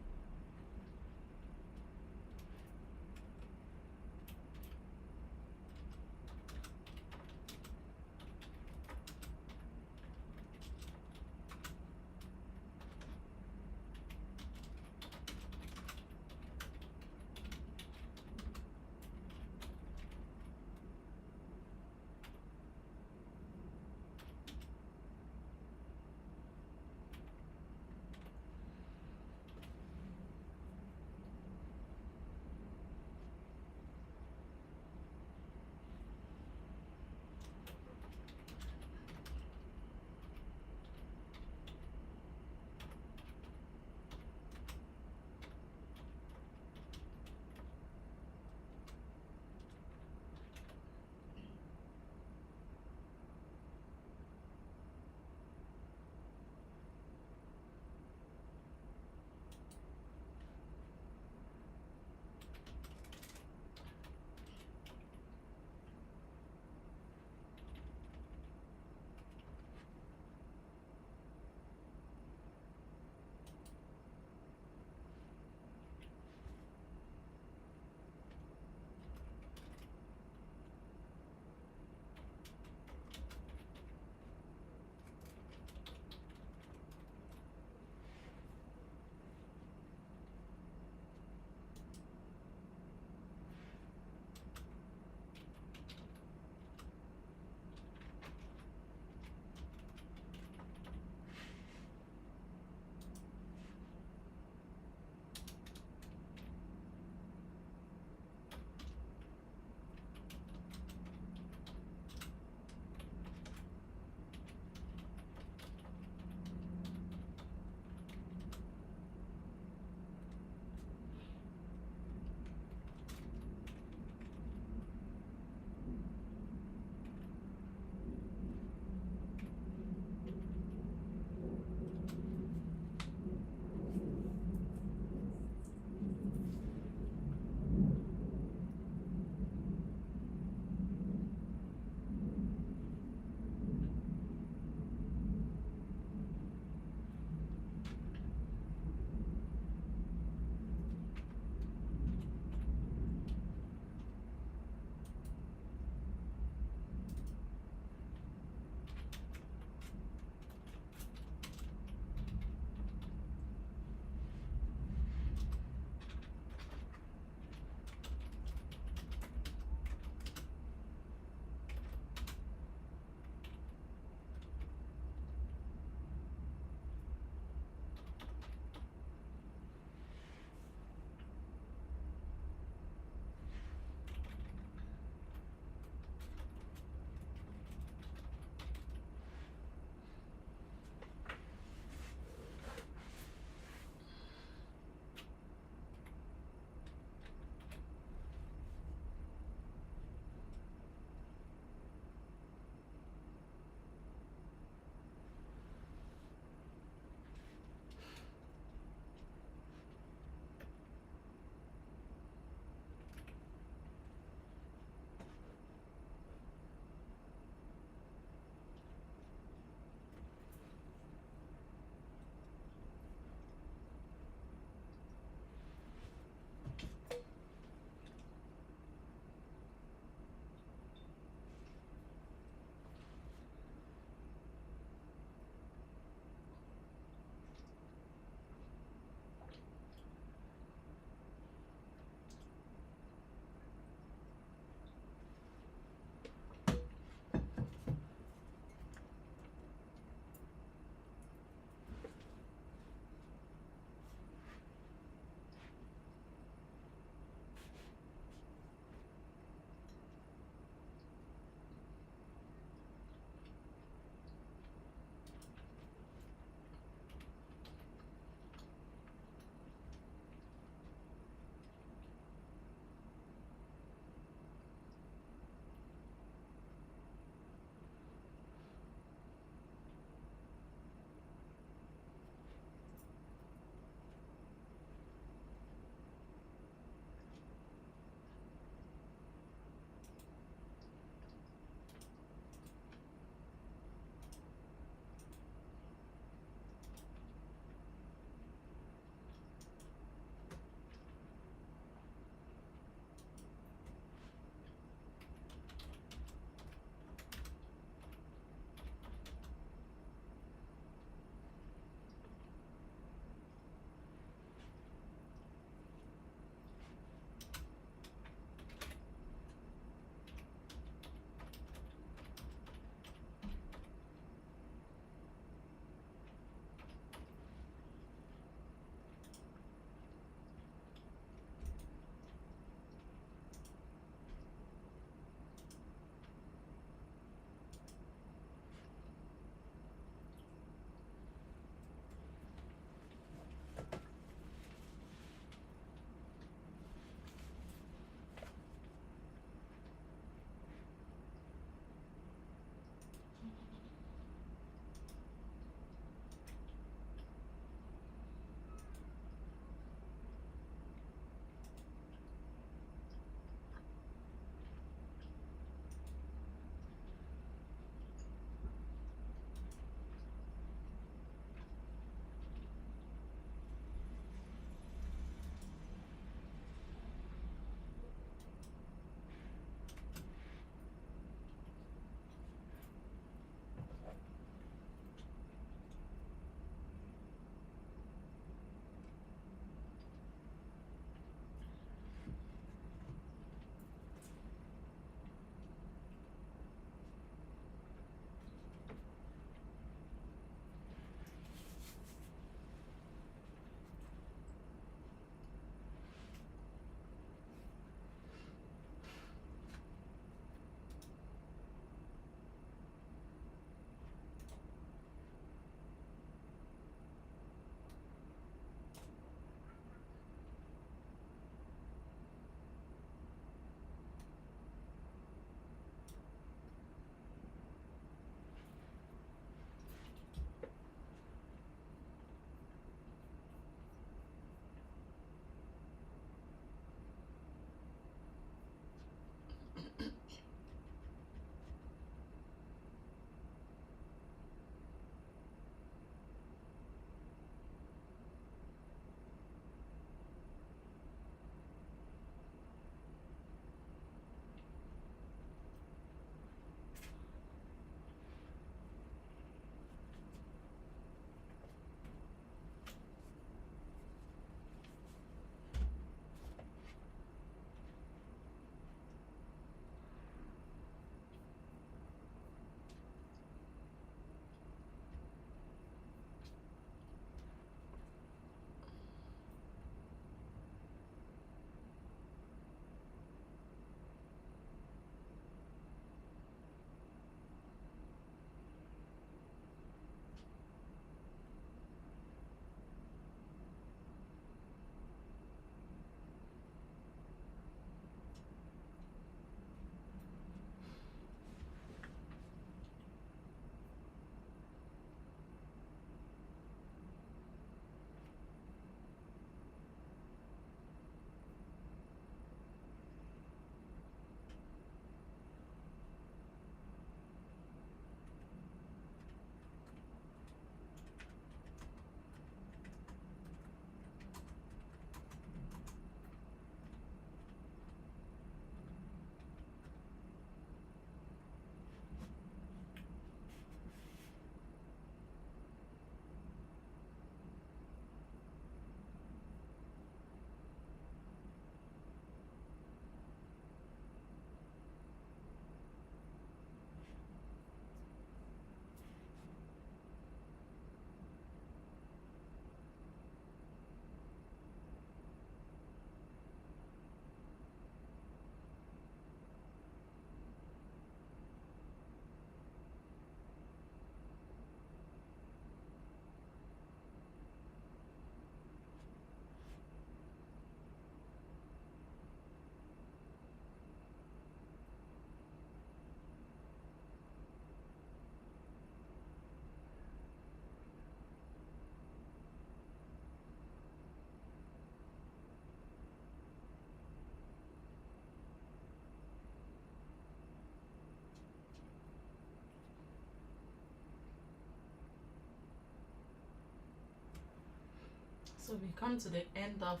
So we come to the end of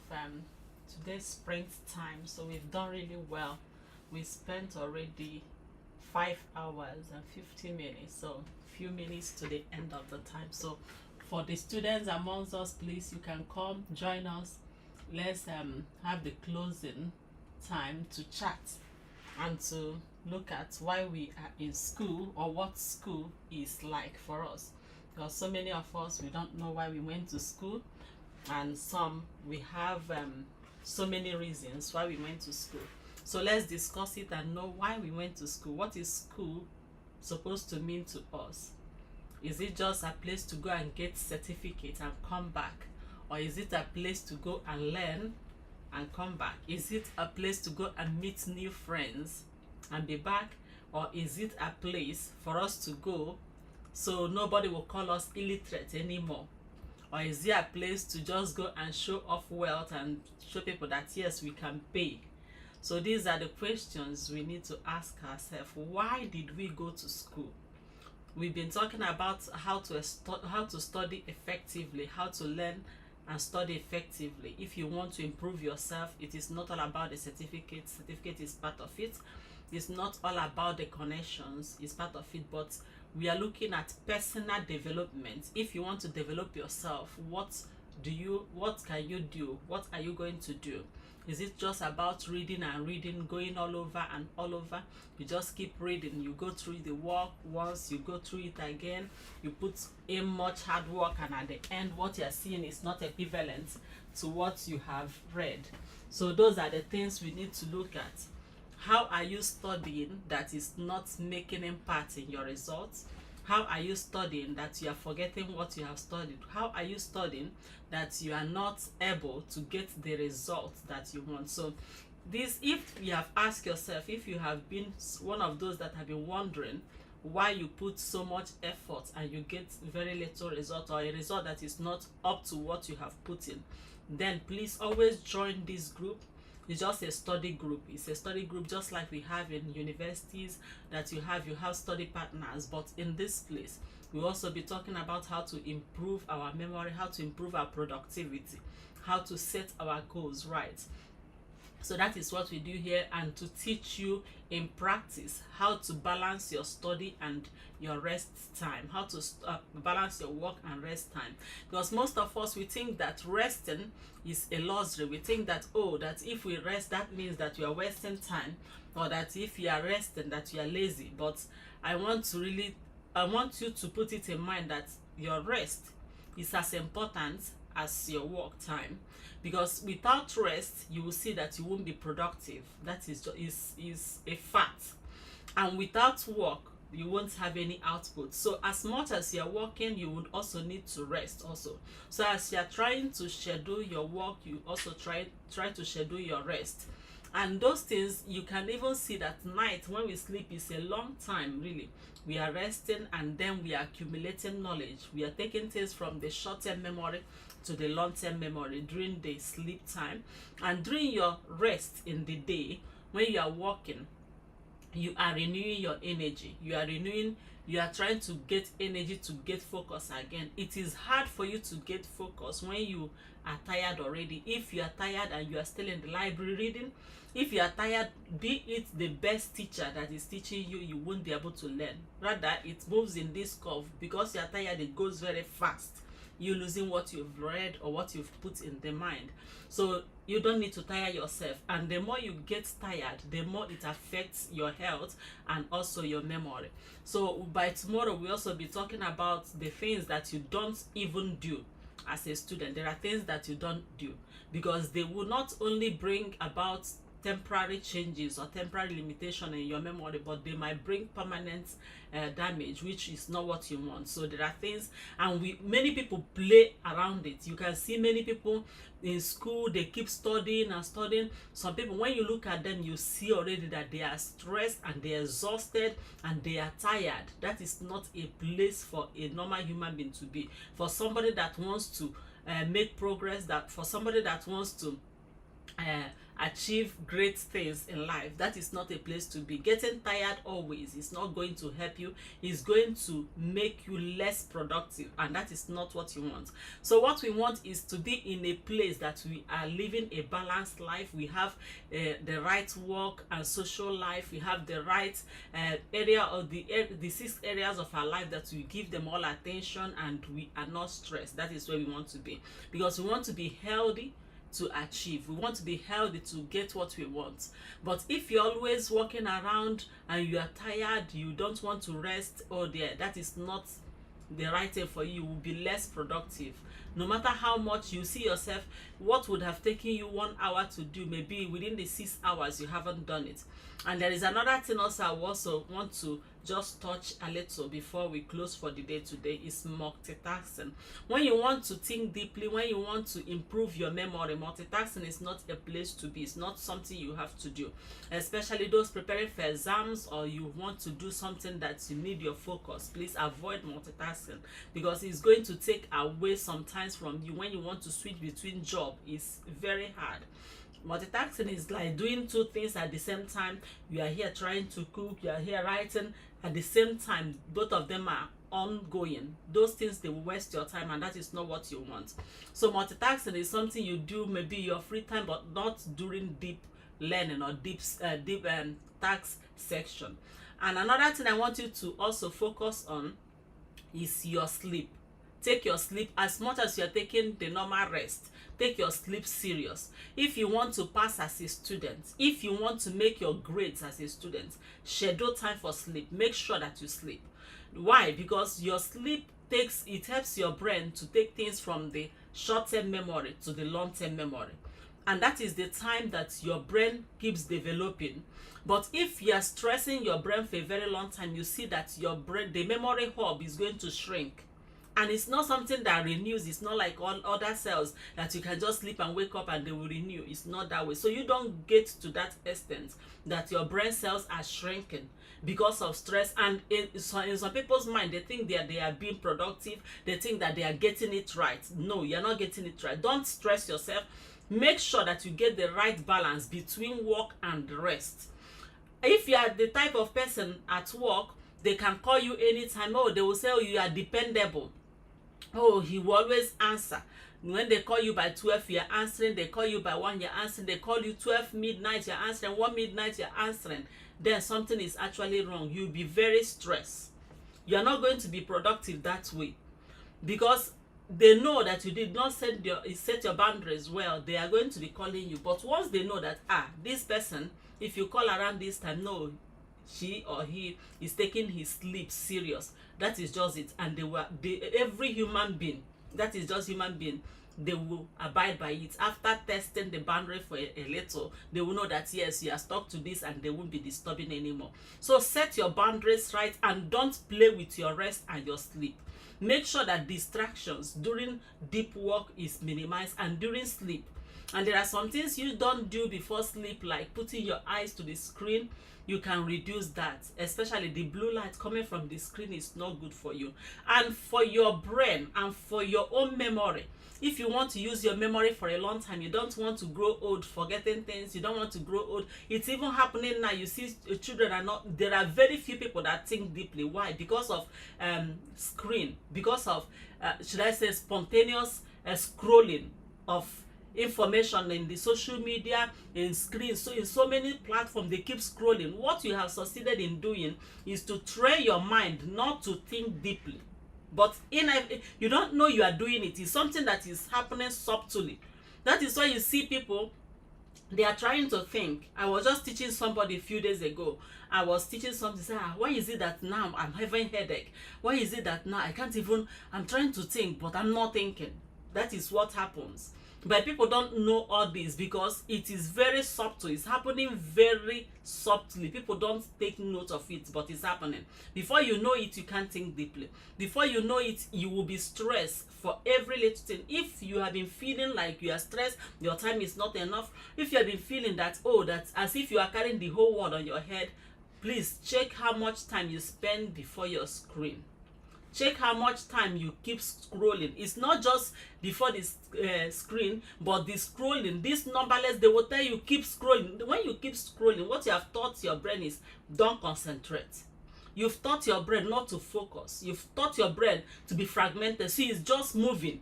today's sprint time. So we've done really well. We spent already 5 hours and 50 minutes. So few minutes to the end of the time. So for the students amongst us, please, you can come join us. Let's have the closing time to chat and to look at why we are in school, or what school is like for us, because so many of us, we don't know why we went to school, and some we have so many reasons why we went to school. So let's discuss it and know why we went to school. What is school supposed to mean to us? Is it just a place to go and get certificate and come back, or is it a place to go and learn and come back? Is it a place to go and meet new friends and be back, or is it a place for us to go so nobody will call us illiterate anymore? Or is it a place to just go and show off wealth and show people that yes, we can pay? So these are the questions we need to ask ourselves. Why did we go to school? We've been talking about how to study effectively, how to learn and study effectively. If you want to improve yourself, it is not all about the certificate. Certificate is part of it. It's not all about the connections, it's part of it, but we are looking at personal development. If you want to develop yourself, what can you do? What are you going to do? Is it just about reading and reading, going all over and all over? You just keep reading, you go through the work once, you go through it again, you put in much hard work, and at the end what you are seeing is not equivalent to what you have read. So those are the things we need to look at. How are you studying that is not making impact in your results? How are you studying that you are forgetting what you have studied? How are you studying that you are not able to get the results that you want? So this, if you have asked yourself, if you have been one of those that have been wondering why you put so much effort and you get very little result, or a result that is not up to what you have put in, then please always join this group. It's just a study group. It's a study group just like we have in universities, that you have study partners. But in this place, we'll also be talking about how to improve our memory, how to improve our productivity, how to set our goals right. So that is what we do here, and to teach you in practice how to balance your study and your rest time, how to balance your work and rest time. Because most of us, we think that resting is a luxury. We think that, oh, that if we rest, that means that you are wasting time, or that if you are resting, that you are lazy. But I want you to put it in mind that your rest is as important as your work time, because without rest you will see that you won't be productive. That is a fact. And without work you won't have any output. So as much as you're working, you would also need to rest also. So as you're trying to schedule your work, you also try to schedule your rest. And those things, you can even see that night when we sleep is a long time, really. We are resting, and then we are accumulating knowledge. We are taking things from the short-term memory to the long-term memory during the sleep time. And during your rest in the day, when you are working, you are renewing your energy. You are trying to get energy to get focus again. It is hard for you to get focus when you are tired already. If you are tired and you are still in the library reading, if you are tired, be it the best teacher that is teaching you, you won't be able to learn. Rather, it moves in this curve. Because you are tired, it goes very fast. You're losing what you've read or what you've put in the mind. So you don't need to tire yourself. And the more you get tired, the more it affects your health and also your memory. So by tomorrow, we'll also be talking about the things that you don't even do as a student. There are things that you don't do, because they will not only bring about temporary changes or temporary limitation in your memory, but they might bring permanent damage, which is not what you want. So there are things, and many people play around it. You can see many people in school, they keep studying and studying. Some people, when you look at them, you see already that they are stressed and they are exhausted and they are tired. That is not a place for a normal human being to be. For somebody that wants to make progress, that for somebody that wants to achieve great things in life. That is not a place to be. Getting tired always is not going to help you. It's going to make you less productive, and that is not what you want. So what we want is to be in a place that we are living a balanced life. We have the right work and social life. We have the right area of the 6 areas of our life that we give them all attention, and we are not stressed. That is where we want to be, because we want to be healthy to achieve. We want to be healthy to get what we want. But if you're always walking around and you are tired, you don't want to rest, oh dear, that is not the right thing for you. You will be less productive. No matter how much you see yourself, what would have taken you 1 hour to do, maybe within the 6 hours you haven't done it. And there is another thing also I also want to just touch a little before we close for the day today, is multitasking. When you want to think deeply, when you want to improve your memory, multitasking is not a place to be. It's not something you have to do, especially those preparing for exams, or you want to do something that you need your focus. Please avoid multitasking, because it's going to take away sometimes from you. When you want to switch between jobs, it's very hard. Multitasking is like doing 2 things at the same time. You are here trying to cook, you are here writing at the same time. Both of them are ongoing. Those things, they will waste your time, and that is not what you want. So multitasking is something you do maybe your free time, but not during deep learning or deep task section. And another thing I want you to also focus on is your sleep. Take your sleep as much as you're taking the normal rest. Take your sleep serious. If you want to pass as a student, if you want to make your grades as a student, schedule time for sleep. Make sure that you sleep. Why? Because your sleep helps your brain to take things from the short-term memory to the long-term memory. And that is the time that your brain keeps developing. But if you are stressing your brain for a very long time, you see that your brain, the memory hub, is going to shrink. And it's not something that renews. It's not like all other cells that you can just sleep and wake up and they will renew. It's not that way. So you don't get to that extent that your brain cells are shrinking because of stress. And in some people's mind, they think that they are being productive. They think that they are getting it right. No, you're not getting it right. Don't stress yourself. Make sure that you get the right balance between work and rest. If you are the type of person at work, they can call you anytime. Oh, they will say, oh, you are dependable. Oh, he will always answer. When they call you by 12, you're answering. They call you by 1, you're answering. They call you 12 midnight, you're answering. 1 midnight, you're answering. Then something is actually wrong. You'll be very stressed. You're not going to be productive that way, because they know that you did not set your boundaries well. They are going to be calling you. But once they know that, this person, if you call around this time, no, she or he is taking his sleep serious. That is just it. And every human being, that is just human being, they will abide by it. After testing the boundary for a little, they will know that yes, you are stuck to this, and they won't be disturbing anymore. So set your boundaries right, and don't play with your rest and your sleep. Make sure that distractions during deep work is minimized, and during sleep. And there are some things you don't do before sleep, like putting your eyes to the screen. You can reduce that, especially the blue light coming from the screen is not good for you. And for your brain and for your own memory, if you want to use your memory for a long time, you don't want to grow old forgetting things, you don't want to grow old. It's even happening now. You see children are not, there are very few people that think deeply. Why? Because of screen, because of should I say spontaneous scrolling of information in the social media, in screens. So in so many platforms, they keep scrolling. What you have succeeded in doing is to train your mind not to think deeply. But you don't know you are doing it. It's something that is happening subtly. That is why you see people, they are trying to think. I was just teaching somebody a few days ago. I was teaching something, say, why is it that now I'm having headache? Why is it that now I can't even, I'm trying to think, but I'm not thinking? That is what happens. But people don't know all this because it is very subtle. It's happening very subtly. People don't take note of it, but it's happening. Before you know it, you can't think deeply. Before you know it, you will be stressed for every little thing. If you have been feeling like you are stressed, your time is not enough. If you have been feeling that, oh, that's as if you are carrying the whole world on your head, please check how much time you spend before your screen. Check how much time you keep scrolling. It's not just before this screen, but the scrolling, this numberless, they will tell you keep scrolling. When you keep scrolling, what you have taught your brain is don't concentrate. You've taught your brain not to focus. You've taught your brain to be fragmented. See, it's just moving.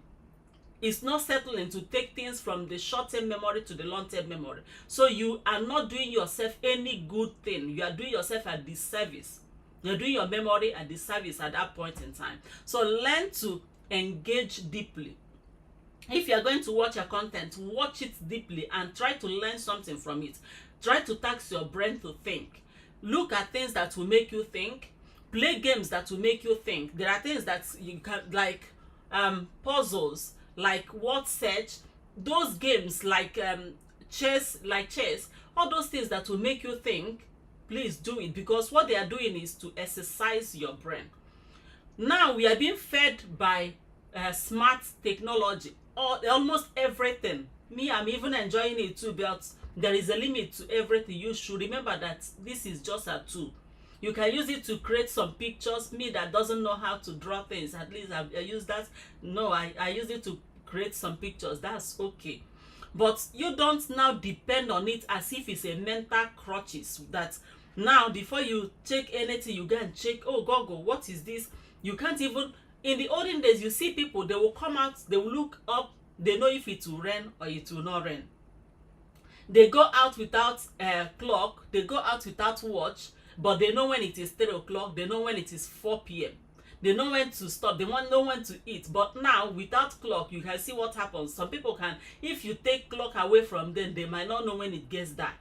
It's not settling to take things from the short-term memory to the long-term memory. So you are not doing yourself any good thing. You are doing yourself a disservice. You're doing your memory a disservice at that point in time. So learn to engage deeply. If you are going to watch a content, watch it deeply and try to learn something from it. Try to tax your brain to think. Look at things that will make you think. Play games that will make you think. There are things that you can, like puzzles, like word search, those games like chess, all those things that will make you think. Please do it, because what they are doing is to exercise your brain. Now we are being fed by smart technology, almost everything. Me, I'm even enjoying it too, but there is a limit to everything. You should remember that this is just a tool. You can use it to create some pictures. Me that doesn't know how to draw things, at least I use that. No, I use it to create some pictures. That's okay. But you don't now depend on it as if it's a mental crutches that now before you check anything, you go and check, oh Google, what is this? You can't even, in the olden days, you see people, they will come out, they will look up, they know if it will rain or it will not rain. They go out without a clock, they go out without watch, but they know when it is 3 o'clock, they know when it is 4 p.m. They know when to stop, they know when to eat. But now, without clock, you can see what happens. Some people can, if you take clock away from them, they might not know when it gets dark.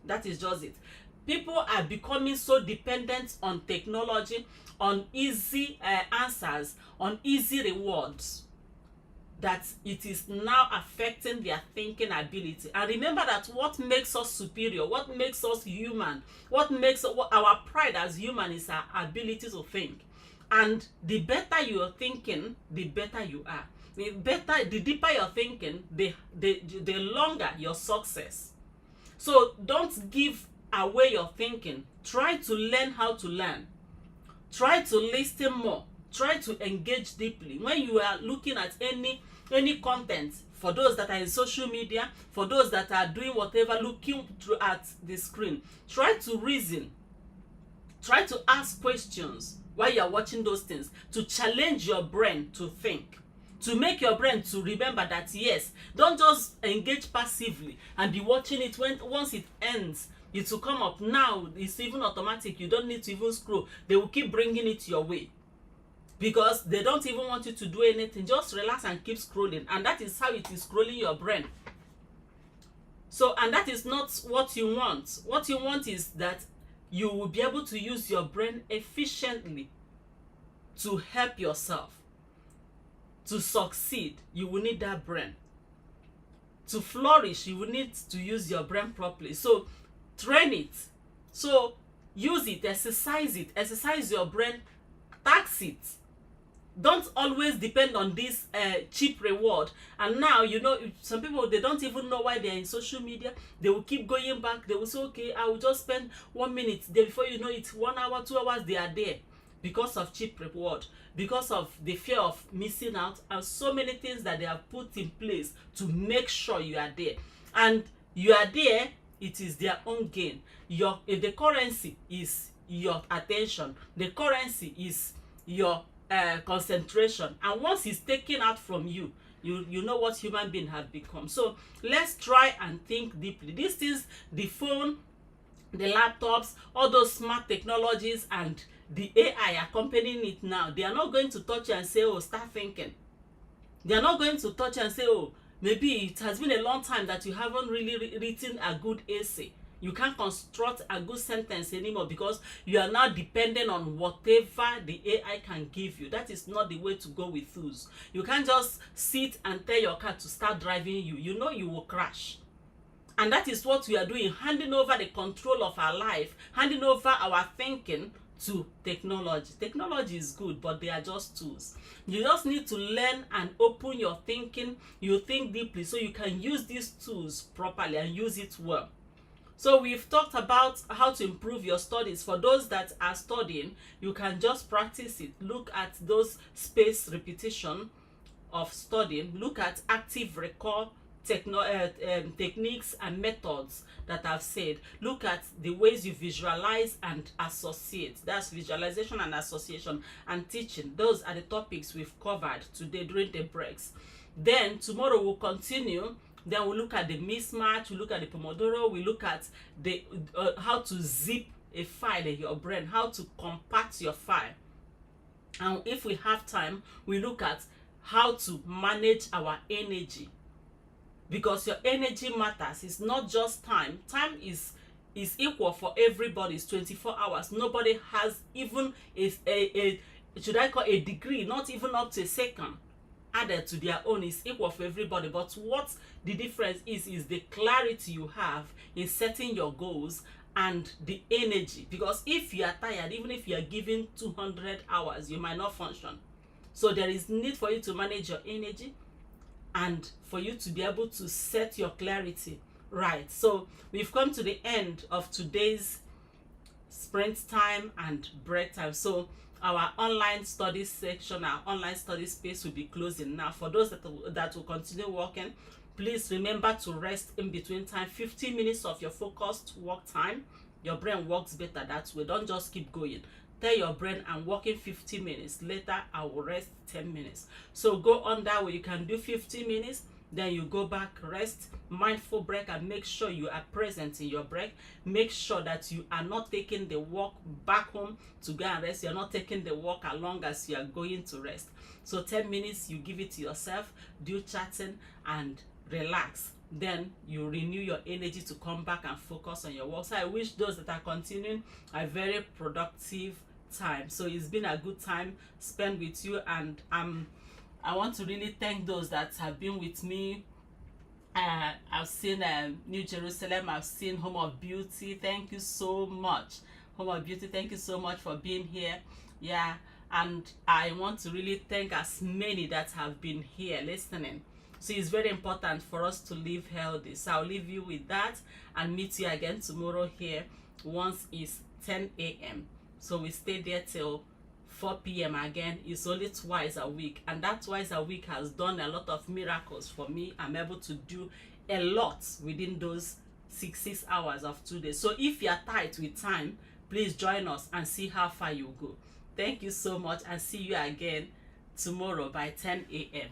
That is just it. People are becoming so dependent on technology, on easy answers, on easy rewards, that it is now affecting their thinking ability. And remember that what makes us superior, what makes us human, what makes our pride as human is our ability to think. And the better you are thinking, the better you are. The deeper you're thinking, the longer your success. So don't give away your thinking. Try to learn how to learn. Try to listen more. Try to engage deeply. When you are looking at any content, for those that are in social media, for those that are doing whatever, looking through at the screen, try to reason. Try to ask questions while you are watching those things, to challenge your brain to think, to make your brain to remember that yes, don't just engage passively and be watching it. Once it ends, it will come up. Now it's even automatic. You don't need to even scroll. They will keep bringing it your way, because they don't even want you to do anything. Just relax and keep scrolling, and that is how it is scrolling your brain. So, and that is not what you want. What you want is that you will be able to use your brain efficiently to help yourself. To succeed, you will need that brain. To flourish, you will need to use your brain properly. So train it. So use it, exercise your brain, tax it. Don't always depend on this cheap reward. And now, you know, some people, they don't even know why they're in social media. They will keep going back. They will say, okay, I will just spend 1 minute there. Before you know it, 1 hour, 2 hours, they are there, because of cheap reward, because of the fear of missing out, and so many things that they have put in place to make sure you are there. And you are there, it is their own gain. If the currency is your attention, the currency is your concentration, and once it's taken out from you, you know what human being have become. So let's try and think deeply. These things, the phone, the laptops, all those smart technologies and the AI accompanying it now, they are not going to touch you and say, oh, start thinking. They are not going to touch you and say, oh, maybe it has been a long time that you haven't really written a good essay. You can't construct a good sentence anymore, because you are now dependent on whatever the AI can give you. That is not the way to go with tools. You can't just sit and tell your car to start driving you. You know you will crash. And that is what we are doing, handing over the control of our life, handing over our thinking to technology. Technology is good, but they are just tools. You just need to learn and open your thinking. You think deeply so you can use these tools properly and use it well. So we've talked about how to improve your studies. For those that are studying, you can just practice it. Look at those spaced repetition of studying. Look at active recall techniques and methods that I've said. Look at the ways you visualize and associate. That's visualization and association and teaching. Those are the topics we've covered today during the breaks. Then tomorrow we'll continue. Then we'll look at the mismatch, we'll look at the Pomodoro, we look at the how to zip a file in your brain, how to compact your file. And if we have time, we look at how to manage our energy, because your energy matters. It's not just time. Time is equal for everybody. It's 24 hours. Nobody has even a should I call a degree, not even up to a second added to their own. Is equal for everybody. But what the difference is the clarity you have in setting your goals and the energy. Because if you are tired, even if you are given 200 hours, you might not function. So there is need for you to manage your energy and for you to be able to set your clarity right. So we've come to the end of today's sprint time and break time. So our online studies section, our online study space will be closing now. For those that will continue working, please remember to rest in between time. 15 minutes of your focused work time. Your brain works better that way. Don't just keep going. Tell your brain I'm working 50 minutes. Later, I will rest 10 minutes. So go on that way. You can do 15 minutes. Then you go back, rest, mindful break, and make sure you are present in your break. Make sure that you are not taking the walk back home to go and rest. You're not taking the walk along as you are going to rest. So 10 minutes, you give it to yourself, do chatting and relax. Then you renew your energy to come back and focus on your work. So I wish those that are continuing a very productive time. So it's been a good time spent with you, and I want to really thank those that have been with me. I've seen New Jerusalem, I've seen Home of Beauty. Thank you so much, Home of Beauty. Thank you so much for being here. Yeah, and I want to really thank as many that have been here listening. So it's very important for us to live healthy. So I'll leave you with that and meet you again tomorrow here once it's 10 a.m. So we stay there till 4 p.m. again. It's only twice a week, and that twice a week has done a lot of miracles for me. I'm able to do a lot within those 6 hours of 2 days. So if you're tight with time, please join us and see how far you go. Thank you so much, and see you again tomorrow by 10 a.m.